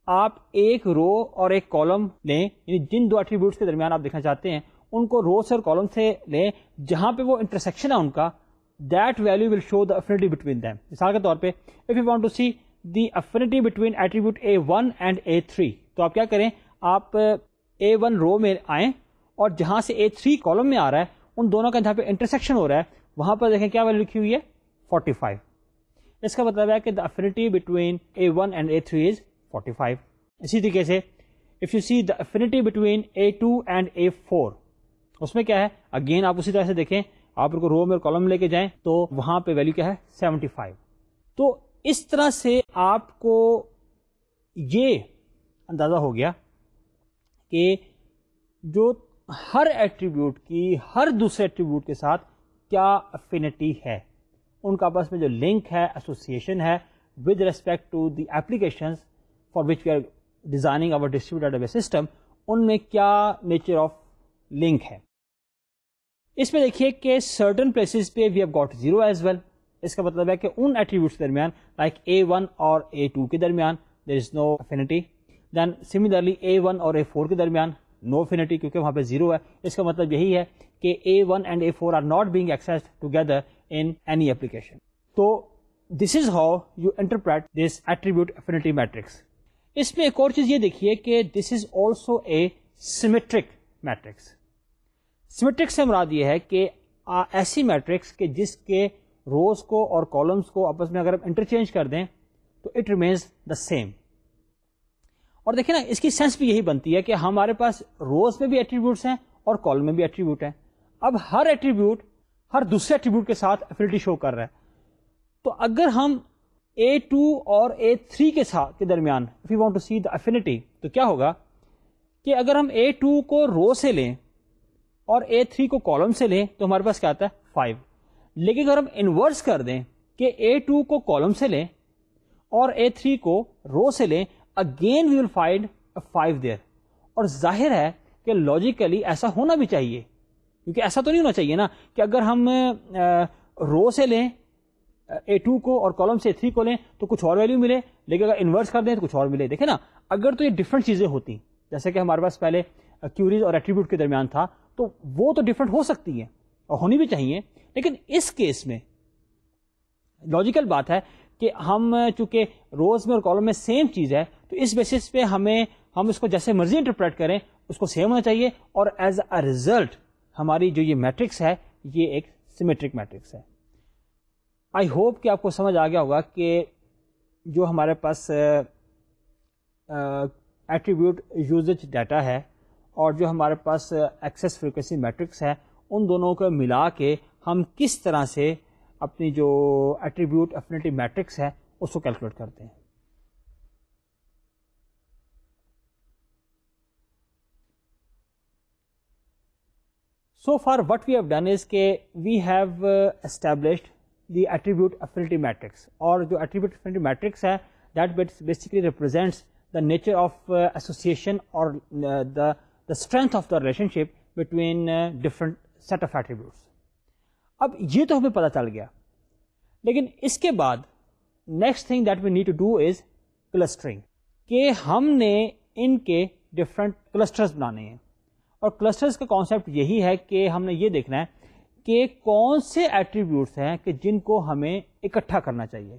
آپ ایک رو اور ایک کالم لیں, یعنی جن دو ایٹریبیوٹس کے درمیان آپ دیکھنا چاہتے ہیں ان کو رو سے اور کالم سے لیں, جہاں پہ وہ انٹرسیکشن ہے ان کا, that value will show the affinity between them. مثال کے طور پہ if you want to see the affinity between attribute A1 and A3, تو آپ کیا کریں, آپ A1 رو میں آئیں اور جہاں سے A3 کالم میں آ رہا ہے ان دونوں کا جہاں پہ انٹرسیکشن ہو رہا ہے وہاں پر دیکھیں کیا ویلو لکھی ہوئی ہے, 45. اس کا مطلب ہے کہ the affinity between A1 and A3 is 45. اسی طریقے سے if you see the affinity between A2 and A4, اس میں کیا ہے, اگین آپ اسی طرح سے دیکھیں, آپ ان کو رو میں اور کالم لے کے جائیں تو وہاں پہ ویلو کیا ہے 75. تو اس طرح سے آپ کو یہ اندازہ ہو گیا کہ جو ہر ایٹریبیوٹ کی ہر دوسرے ایٹریبیوٹ کے ساتھ کیا افینٹی ہے, ان کا آپس میں جو لنک ہے, ایسوسیشن ہے with respect to the applications for which we are designing our distributed data base system, ان میں کیا نیچر آف لنک ہے. اس میں دیکھیے کہ سرٹن پلیسز پہ we have got 0 as well. اس کا مطلب ہے کہ ان ایٹریبیوٹس کے درمیان لائک A1 اور A2 کے درمیان دیر از نو افینٹی. دین سملرلی A1 اور A4 کے درمیان نو افینٹی, کیونکہ وہاں پہ 0 ہے. اس کا مطلب یہی ہے کہ A1 and A4 are not being accessed together in any application. تو this is how you interpret this attribute affinity matrix. اس میں ایک اور چیز یہ دیکھیے کہ this is also a symmetric matrix. symmetric سے مراد یہ ہے کہ ایسی میٹرکس کہ جس کے روز کو اور کالمس کو آپس میں اگر ہم انٹرچینج کر دیں تو it remains the same. اور دیکھیں نا, اس کی سینس بھی یہی بنتی ہے کہ ہمارے پاس روز میں بھی ایٹریبیوٹس ہیں اور کالم میں بھی ایٹریبیوٹ ہیں. اب ہر ایٹریبیوٹ ہر دوسرے ایٹریبیوٹ کے ساتھ افینٹی شو کر رہا ہے. تو اگر ہم A2 اور A3 کے درمیان if you want to see the affinity, تو کیا ہوگا کہ اگر ہم A2 کو رو سے لیں اور A3 کو کالم سے لیں تو ہمارے پاس کیا آتا ہے 5. لیکن اگر ہم انورس کر دیں کہ A2 کو کالم سے لیں اور A3 کو رو سے لیں, again we will find 5 there. اور ظاہر ہے کہ لاجیکلی ایسا ہونا بھی چاہیے, کیونکہ ایسا تو نہیں ہونا چاہیے نا کہ اگر ہم رو سے لیں A2 کو اور کالم سے A3 کو لیں تو کچھ اور ویلیو ملے, لیکن اگر انورس کر دیں تو کچھ اور ملے. دیکھیں نا, اگر تو یہ ڈفرنٹ چیزیں ہوتی, جیسے کہ ہمارے پاس پہلے کیوریز اور ایٹریبیوٹ کے درمیان تھا, تو وہ تو ڈفرنٹ ہو سکتی ہیں اور ہونی بھی چاہیے. لیکن اس کیس میں لاجیکل بات ہے کہ ہم چونکہ روز میں اور کالم میں سیم چیز ہے, تو اس بیسس پہ ہم اس کو جیسے مرضی انٹرپریٹ کریں اس کو سیم ہونا چاہیے, اور ایز اے ریزلٹ ہماری جو یہ میٹرکس ہے یہ ایک سیمیٹرک میٹرکس ہے. آئی ہوپ کہ آپ کو سمجھ آ گیا ہوگا کہ جو ہمارے پاس ایٹریبیوٹ یوزیج ڈیٹا ہے اور جو ہمارے پاس ایکسیس فریکوینسی میٹرکس ہے, ان دونوں کو ملا کے ہم کس طرح سے اپنی جو ایٹریبیوٹ افینٹی میٹرکس ہے اس کو کیلکولیٹ کرتے ہیں. So far what we have done is کہ we have established the attribute affinity matrix, اور جو attribute affinity matrix ہے that basically represents the nature of association or the strength of the relationship between different set of attributes. اب یہ تو ہمیں پتہ چل گیا, لیکن اس کے بعد next thing that we need to do is clustering, کہ ہم نے ان کے ڈفرینٹ کلسٹرز بنانے ہیں. اور کلسٹرز کا کانسیپٹ یہی ہے کہ ہم نے یہ دیکھنا ہے کہ کون سے ایٹریبیوٹس ہیں کہ جن کو ہمیں اکٹھا کرنا چاہیے.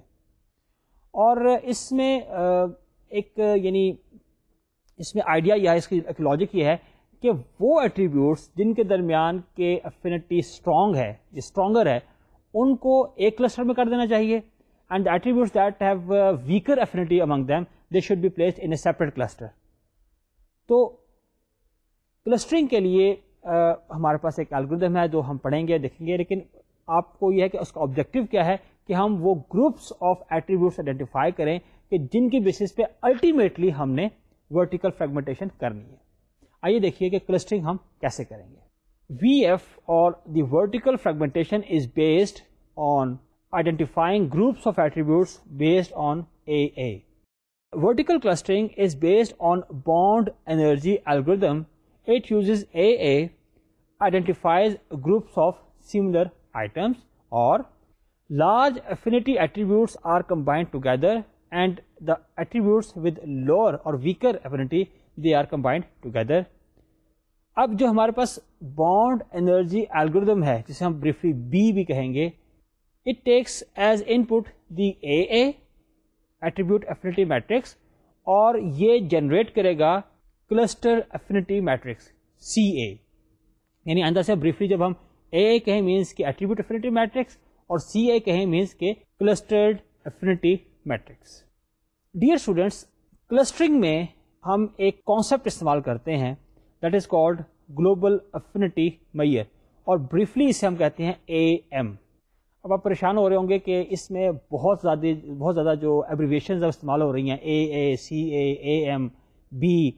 اور اس میں ایک یعنی اس میں آئیڈیا یا اس کی ایک لاجک یہ ہے کہ وہ ایٹریبیوٹس جن کے درمیان کے افینٹی اسٹرانگ ہے, اسٹرانگر ہے, ان کو ایک کلسٹر میں کر دینا چاہیے, and attributes that have weaker affinity among them they should be placed in a separate cluster. تو کلسٹرنگ کے لیے ہمارے پاس ایک الگوریتھم ہے جو ہم پڑھیں گے دیکھیں گے, لیکن آپ کو یہ ہے کہ اس کا آبجیکٹو کیا ہے کہ ہم وہ گروپس آف ایٹریبیوٹس آئیڈینٹیفائی کریں کہ جن کی بیسس پہ الٹیمیٹلی ہم نے ورٹیکل فریگمنٹیشن کرنی ہے. آئیے دیکھیے کہ کلسٹرنگ ہم کیسے کریں گے. وی ایف اور the vertical fragmentation is based on identifying groups of attributes based on a a. Vertical clustering is based on bond energy algorithm. It uses AA, identifies groups of similar items, or large affinity attributes are combined together, and the attributes with lower or weaker affinity, they are combined together. اب جو ہمارے پاس bond energy algorithm ہے جسے ہم briefly B بھی کہیں گے, it takes as input the AA attribute affinity matrix, اور یہ جنریٹ کرے گا کلسٹر افینٹی میٹرکس سی اے. یعنی اندر سے بریفلی جب ہم اے کہیں مینس کہ ایٹریبیوٹ افینٹی میٹرکس اور سی اے کہیں مینس کہ clustered affinity matrix. Dear students, clustering میں ہم ایک کانسیپٹ استعمال کرتے ہیں that is called global affinity measure, اور بریفلی اسے ہم کہتے ہیں اے ایم. اب آپ پریشان ہو رہے ہوں گے کہ اس میں بہت زیادہ جو ایبریویشنز استعمال ہو رہی ہیں, اے سی اے ایم بی.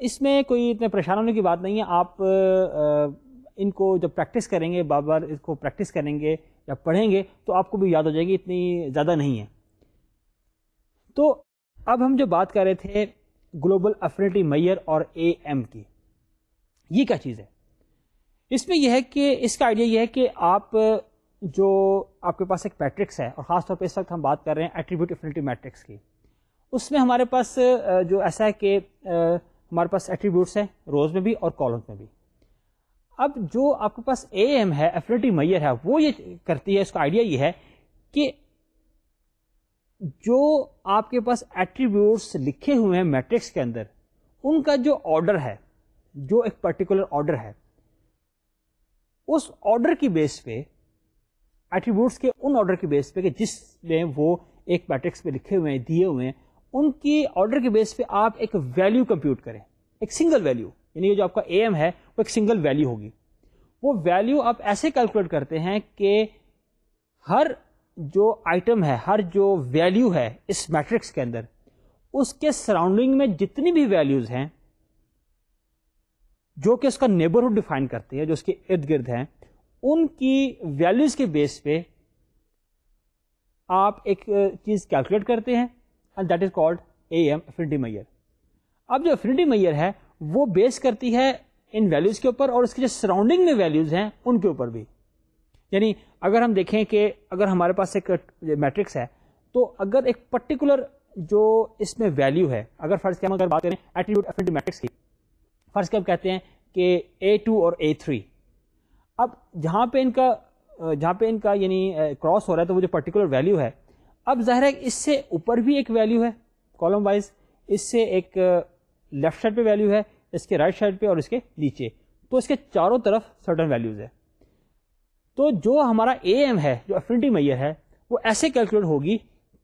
اس میں کوئی اتنے پریشان ہونے کی بات نہیں ہے. آپ ان کو جب پریکٹس کریں گے, بار بار اس کو پریکٹس کریں گے یا پڑھیں گے تو آپ کو بھی یاد ہو جائے گی, اتنی زیادہ نہیں ہے. تو اب ہم جو بات کر رہے تھے گلوبل افینٹی میئر اور اے ایم کی, یہ کیا چیز ہے؟ اس میں یہ ہے کہ اس کا آئیڈیا یہ ہے کہ آپ جو آپ کے پاس ایک میٹرکس ہے, اور خاص طور پہ اس وقت ہم بات کر رہے ہیں ایٹریبیوٹ افینٹی میٹرکس کی, اس میں ہمارے پاس جو ایسا ہے کہ ہمارے پاس ایٹریبیوٹس ہیں روز میں بھی اور کالمز میں بھی. اب جو آپ کے پاس اے ایم ہے, افینٹی میئر ہے, وہ یہ کرتی ہے, اس کا آئیڈیا یہ ہے کہ جو آپ کے پاس ایٹریبیوٹس لکھے ہوئے ہیں میٹرکس کے اندر, ان کا جو آرڈر ہے, جو ایک پرٹیکولر آرڈر ہے, اس آرڈر کی بیس پہ, ایٹریبیوٹس کے ان آرڈر کی بیس پہ کہ جس میں وہ ایک میٹرکس پہ لکھے ہوئے ہیں, دیے ہوئے ہیں, ان کی آرڈر کی بیس پہ آپ ایک ویلیو کمپیوٹ کریں, ایک سنگل ویلیو. یعنی جو آپ کا اے ایم ہے وہ ایک سنگل ویلیو ہوگی. وہ ویلیو آپ ایسے کیلکولیٹ کرتے ہیں کہ ہر جو آئٹم ہے, ہر جو ویلیو ہے اس میٹرکس کے اندر, اس کے سراؤنڈنگ میں جتنی بھی ویلیوز ہیں جو کہ اس کا نیبرہڈ ڈیفائن کرتی ہے, جو اس کے ارد گرد ہیں, ان کی ویلیوز کے بیس پہ آپ ایک چیز کیلکولیٹ کرتے ہیں, and that is called A M affinity measure. اب جو افینٹی میئر ہے وہ بیس کرتی ہے ان ویلیوز کے اوپر, اور اس کے جو سراؤنڈنگ میں ویلیوز ہیں ان کے اوپر بھی. یعنی اگر ہم دیکھیں کہ اگر ہمارے پاس ایک میٹرکس ہے, تو اگر ایک پرٹیکولر جو اس میں ویلیو ہے, اگر فرض کے ہم اگر بات کریں ایٹریبیوٹ افینٹی میٹرکس کی, فرض کے ہم کہتے ہیں کہ A2 اور A3, اب جہاں پہ ان کا یعنی کراس ہو رہا ہے تو وہ جو پرٹیکولر ویلیو ہے, اب ظاہر ہے اس سے اوپر بھی ایک ویلیو ہے کالم وائز, اس سے ایک لیفٹ سائڈ پہ ویلیو ہے, اس کے رائٹ سائڈ پہ اور اس کے نیچے, تو اس کے چاروں طرف سرٹن ویلیوز ہے. تو جو ہمارا اے ایم ہے, جو افینٹی میئر ہے, وہ ایسے کیلکولیٹ ہوگی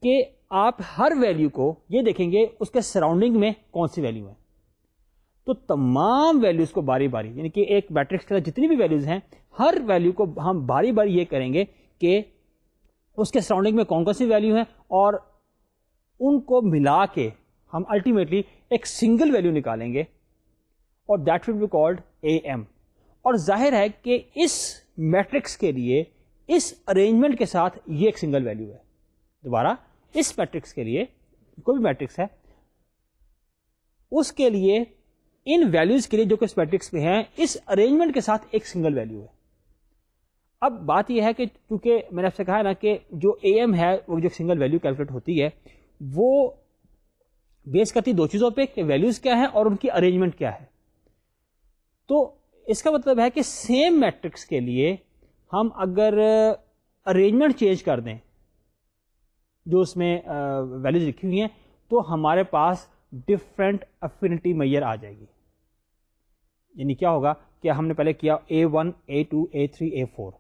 کہ آپ ہر ویلیو کو یہ دیکھیں گے اس کے سراؤنڈنگ میں کون سی ویلیو ہے. تو تمام ویلیوز کو باری باری, یعنی کہ ایک میٹرکس کے اندر جتنی بھی ویلیوز ہیں, ہر ویلیو کو ہم باری باری یہ کریں گے کہ اس کے سراؤنڈنگ میں کون کون سی ویلیو ہیں, اور ان کو ملا کے ہم الٹیمیٹلی ایک سنگل ویلیو نکالیں گے, اور that will be called A M. اور ظاہر ہے کہ اس میٹرکس کے لیے اس ارینجمنٹ کے ساتھ یہ ایک سنگل ویلیو ہے. دوبارہ اس میٹرکس کے لیے کوئی بھی میٹرکس ہے اس کے لیے ان ویلیوز کے لیے جو کہ اس میٹرکس میں ہیں اس ارینجمنٹ کے ساتھ ایک سنگل ویلیو ہے. اب بات یہ ہے کہ چونکہ میں نے آپ سے کہا نا کہ جو اے ایم ہے وہ جو سنگل ویلیو کیلکولیٹ ہوتی ہے وہ بیس کرتی دو چیزوں پہ کہ ویلیوز کیا ہے اور ان کی ارینجمنٹ کیا ہے. تو اس کا مطلب ہے کہ سیم میٹرکس کے لیے ہم اگر ارینجمنٹ چینج کر دیں جو اس میں ویلیوز لکھی ہوئی ہیں تو ہمارے پاس ڈفرینٹ افینٹی میئر آ جائے گی. یعنی کیا ہوگا کہ ہم نے پہلے کیا A1 A2 A3 A4,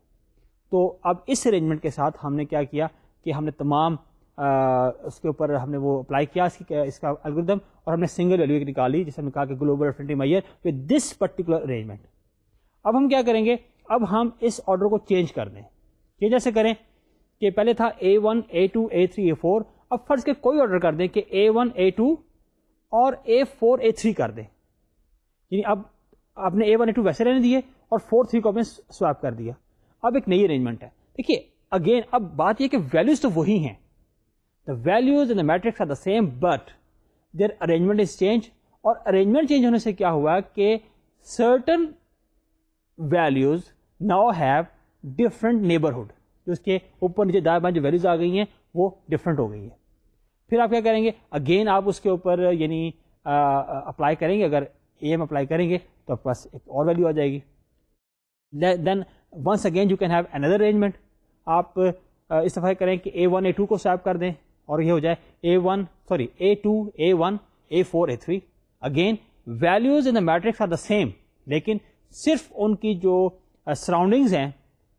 تو اب اس ارینجمنٹ کے ساتھ ہم نے کیا کیا کہ ہم نے تمام اس کے اوپر ہم نے وہ اپلائی کیا اس کا الگوریدم اور ہم نے سنگل ویلیو نکالی جسے ہم نے کہا کہ global affinity measure with this particular arrangement. اب ہم کیا کریں گے, اب ہم اس آرڈر کو چینج کر دیں. یہ جیسے کریں کہ پہلے تھا A1 A2 A3 A4, اب فرض کے کوئی آرڈر کر دیں کہ A1 A2 اور A4 A3 کر دیں. یعنی اب آپ نے A1 A2 ویسے رہنے دیے اور 4 3 کو آپ نے سویپ کر دیا. اب ایک نئی ارینجمنٹ ہے. دیکھیے اگین اب بات یہ کہ ویلیوز تو وہی ہیں, the values in the matrix are the same but their arrangement is change. اور ارینجمنٹ چینج ہونے سے کیا ہوا کہ certain values now have different neighbourhood, جو اس کے اوپر نیچے دائیں بائیں جو ویلیوز آ گئی ہیں وہ ڈفرنٹ ہو گئی ہیں. پھر آپ کیا کریں گے, اگین آپ اس کے اوپر یعنی اپلائی کریں گے. اگر اے ایم اپلائی کریں گے تو آپ پاس ایک اور ویلیو آ جائے گی. Then once again you can have اندر ارینجمنٹ. آپ اس دفعہ کریں کہ A1 A2 کو سویپ کر دیں اور یہ ہو جائے A2 A1 A4 A3. Again values in the matrix are the same, لیکن صرف ان کی جو سراؤنڈنگز ہیں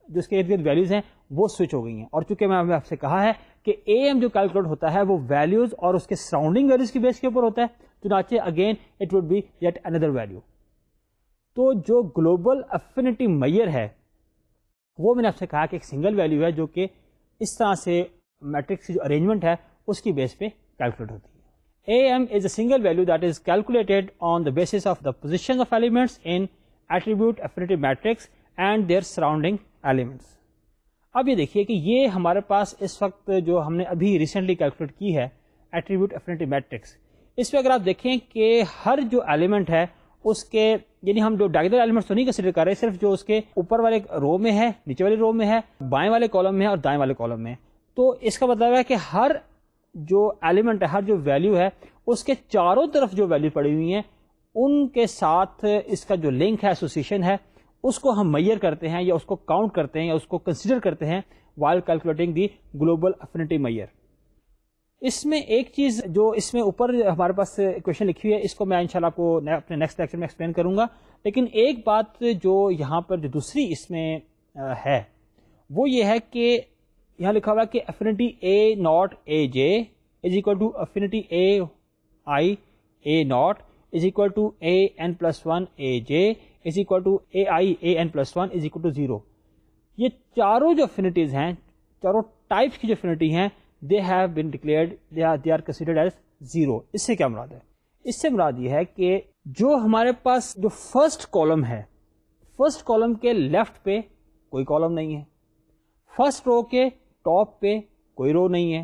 جو اس کے ارد گرد ویلیوز ہیں وہ سوئچ ہو گئی ہیں. اور چونکہ میں آپ سے کہا ہے کہ اے ایم جو کیلکولیٹ ہوتا ہے وہ ویلیوز اور اس کے سراؤنڈنگ ویلیوز کی بیس کے اوپر ہوتا ہے, چنانچہ again it would be at اندر ویلیو. تو جو گلوبل افینٹی میئر ہے وہ میں نے آپ سے کہا کہ ایک سنگل ویلیو ہے جو کہ اس طرح سے میٹرکس کی جو ارینجمنٹ ہے اس کی بیس پہ کیلکولیٹ ہوتی ہے. A M is a single value that is calculated on the basis of the position of elements in attribute affinity matrix and their surrounding elements. اب یہ دیکھیے کہ یہ ہمارے پاس اس وقت جو ہم نے ابھی ریسنٹلی کیلکولیٹ کی ہے ایٹریبیوٹ افینٹی میٹرکس, اس پہ اگر آپ دیکھیں کہ ہر جو ایلیمنٹ ہے اس کے یعنی ہم جو ڈائگنل ایلیمنٹس تو نہیں کنسیڈر کر رہے, صرف جو اس کے اوپر والے رو میں ہے, نیچے والے رو میں ہے, بائیں والے کالم میں ہے اور دائیں والے کالم میں ہے. تو اس کا مطلب ہے کہ ہر جو ایلیمنٹ ہے, ہر جو ویلیو ہے اس کے چاروں طرف جو ویلیو پڑی ہوئی ہیں ان کے ساتھ اس کا جو لنک ہے, ایسوسیشن ہے, اس کو ہم میئر کرتے ہیں یا اس کو کاؤنٹ کرتے ہیں یا اس کو کنسیڈر کرتے ہیں while calculating دی گلوبل افینٹی میئر. اس میں ایک چیز جو اس میں اوپر ہمارے پاس ایکویشن لکھی ہوئی ہے اس کو میں انشاءاللہ آپ کو اپنے نیکسٹ لیکچر میں ایکسپلین کروں گا, لیکن ایک بات جو یہاں پر جو دوسری اس میں ہے وہ یہ ہے کہ یہاں لکھا ہوا کہ affinity A naught A J is equal to affinity A I A naught is equal to A N plus one A J is equal to A I A N plus one is equal to zero. یہ چاروں جو افینٹیز ہیں, چاروں types کی جو affinity ہیں, they have been declared they are considered as zero. اس سے کیا مراد ہے؟ اس سے مراد یہ ہے کہ جو ہمارے پاس جو فرسٹ کالم ہے, فرسٹ کالم کے لیفٹ پہ کوئی کالم نہیں ہے, فرسٹ رو کے ٹاپ پہ کوئی رو نہیں ہے,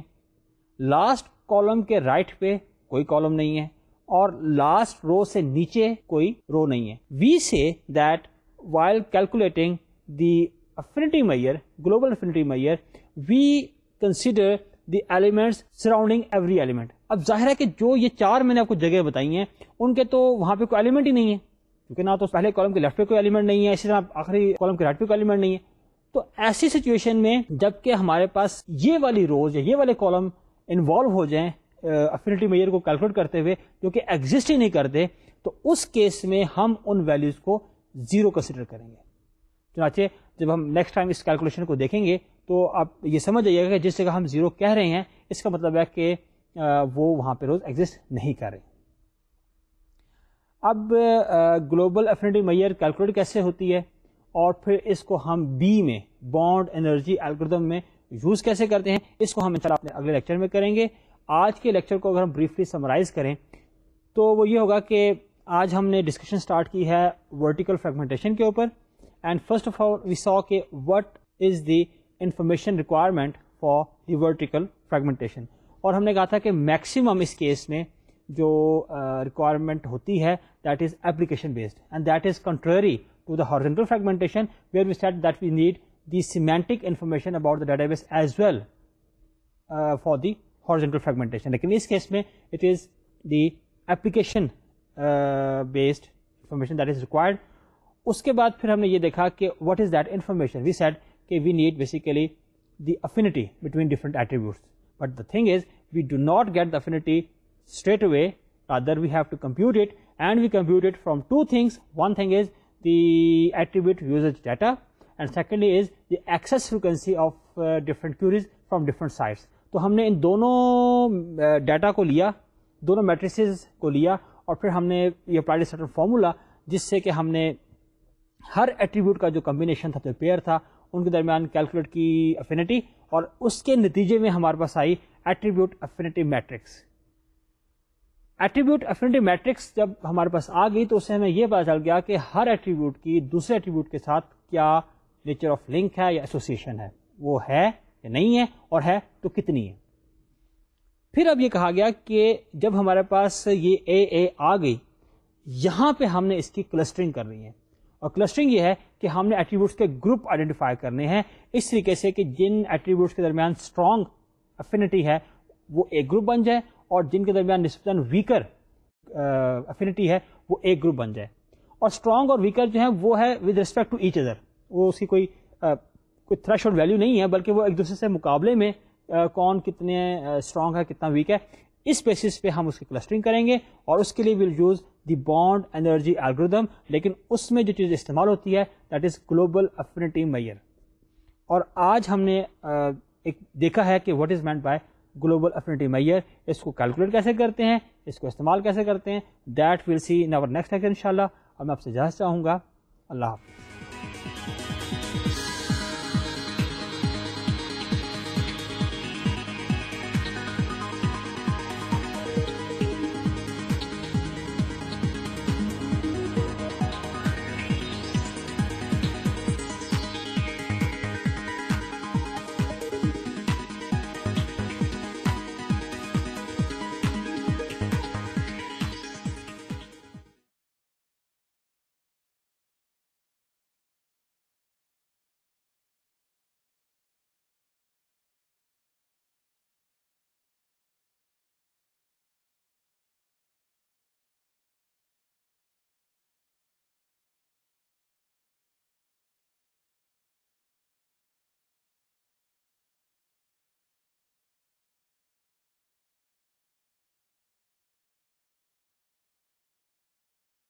لاسٹ کالم کے رائٹ پہ کوئی کالم نہیں ہے, اور لاسٹ رو سے نیچے کوئی رو نہیں ہے. وی سے that while calculating the affinity measure, global affinity measure, we consider the elements surrounding every element. اب ظاہر ہے کہ جو یہ چار میں نے آپ کو جگہ بتائی ہیں ان کے تو وہاں پہ کوئی ایلیمنٹ ہی نہیں ہے, کیونکہ نہ تو پہلے کالم کے لیفٹ پہ کوئی ایلیمنٹ نہیں ہے, اسی طرح آخری کالم کے رائٹ پہ کوئی ایلیمنٹ نہیں ہے. تو ایسی سچویشن میں جب کہ ہمارے پاس یہ والی روز یا یہ والے کالم انوالو ہو جائیں افینٹی میئر کو کیلکولیٹ کرتے ہوئے جو کہ ایگزسٹ ہی نہیں کرتے, تو اس کیس میں ہم ان ویلیوز کو زیرو کنسیڈر کریں گے. چنانچہ جب ہم نیکسٹ ٹائم اس کیلکولیشن کو دیکھیں گے تو آپ یہ سمجھ جائیے گا کہ جس جگہ ہم زیرو کہہ رہے ہیں اس کا مطلب ہے کہ وہ وہاں پہ روز ایگزسٹ نہیں کر رہے. اب گلوبل افینٹی میئر کیلکولیٹ کیسے ہوتی ہے اور پھر اس کو ہم بی میں بانڈ انرجی الگوریتھم میں یوز کیسے کرتے ہیں, اس کو ہم انشاءاللہ اپنے اگلے لیکچر میں کریں گے. آج کے لیکچر کو اگر ہم بریفلی سمرائز کریں تو وہ یہ ہوگا کہ آج ہم نے ڈسکشن سٹارٹ کی ہے ورٹیکل فریگمنٹیشن کے اوپر, اینڈ فرسٹ آف آل وی سو کہ what is the information requirement for the vertical fragmentation, اور ہم نے کہا تھا کہ میکسیمم اس کیس میں جو ریکوائرمنٹ ہوتی ہے that is application based, and that is contrary to the horizontal fragmentation where we said that we need the semantic information about the data base as well for the horizontal fragmentation. لیکن اس case میں it is the application based information that is required. اس کے بعد پھر ہم نے یہ دیکھا کہ what is that information. We said کہ we need basically the affinity between different attributes, but the thing is we do not get the affinity straight away, rather we have to compute it, and we compute it from two things. One thing is the attribute usage data, and secondly is the access frequency of different queries from different sites. تو ہم نے ان دونوں data کو لیا, دونوں matrices کو لیا, اور پھر ہم نے یہ اپلائیڈ سرٹن فارمولا جس سے کہ ہم نے ہر ایٹریبیوٹ کا جو کمبینیشن تھا, پیئر تھا, ان کے درمیان کیلکولیٹ کی افینٹی, اور اس کے نتیجے میں ہمارے پاس آئی attribute affinity matrix. Attribute affinity matrix جب ہمارے پاس آ گئی تو اس سے ہمیں یہ پتا چل گیا کہ ہر ایٹریبیوٹ کی دوسرے ایٹریبیوٹ کے ساتھ کیا نیچر آف لنک ہے یا ایسوسیشن ہے, وہ ہے یا نہیں ہے, اور ہے تو کتنی ہے. پھر اب یہ کہا گیا کہ جب ہمارے پاس یہ اے آ گئی, یہاں پہ ہم نے اس کی کلسٹرنگ کرنی ہے, اور کلسٹرنگ یہ ہے کہ ہم نے ایٹریبیوٹس کے گروپ آئیڈینٹیفائی کرنے ہیں اس طریقے سے کہ جن ایٹریبیوٹس کے درمیان اسٹرانگ افینٹی ہے وہ ایک گروپ بن جائے, اور جن کے درمیان نسبتاً ویکر افینٹی ہے وہ ایک گروپ بن جائے. اور اسٹرانگ اور ویکر جو ہیں وہ ہے with respect to each other, وہ اس کی کوئی تھریش ہولڈ ویلیو نہیں ہے, بلکہ وہ ایک دوسرے سے مقابلے میں کون کتنے اسٹرانگ ہے کتنا ویک ہے, اس بیسس پہ ہم اس کی کلسٹرنگ کریں گے, اور اس کے لیے will use the bond energy algorithm. لیکن اس میں جو چیز استعمال ہوتی ہے that is global affinity measure. اور آج ہم نے ایک دیکھا ہے کہ what is meant by global affinity measure, اس کو کیلکولیٹ کیسے کرتے ہیں, اس کو استعمال کیسے کرتے ہیں, that will see in our next lecture انشاءاللہ. اور میں آپ سے اجازت چاہوں گا. اللہ حافظ.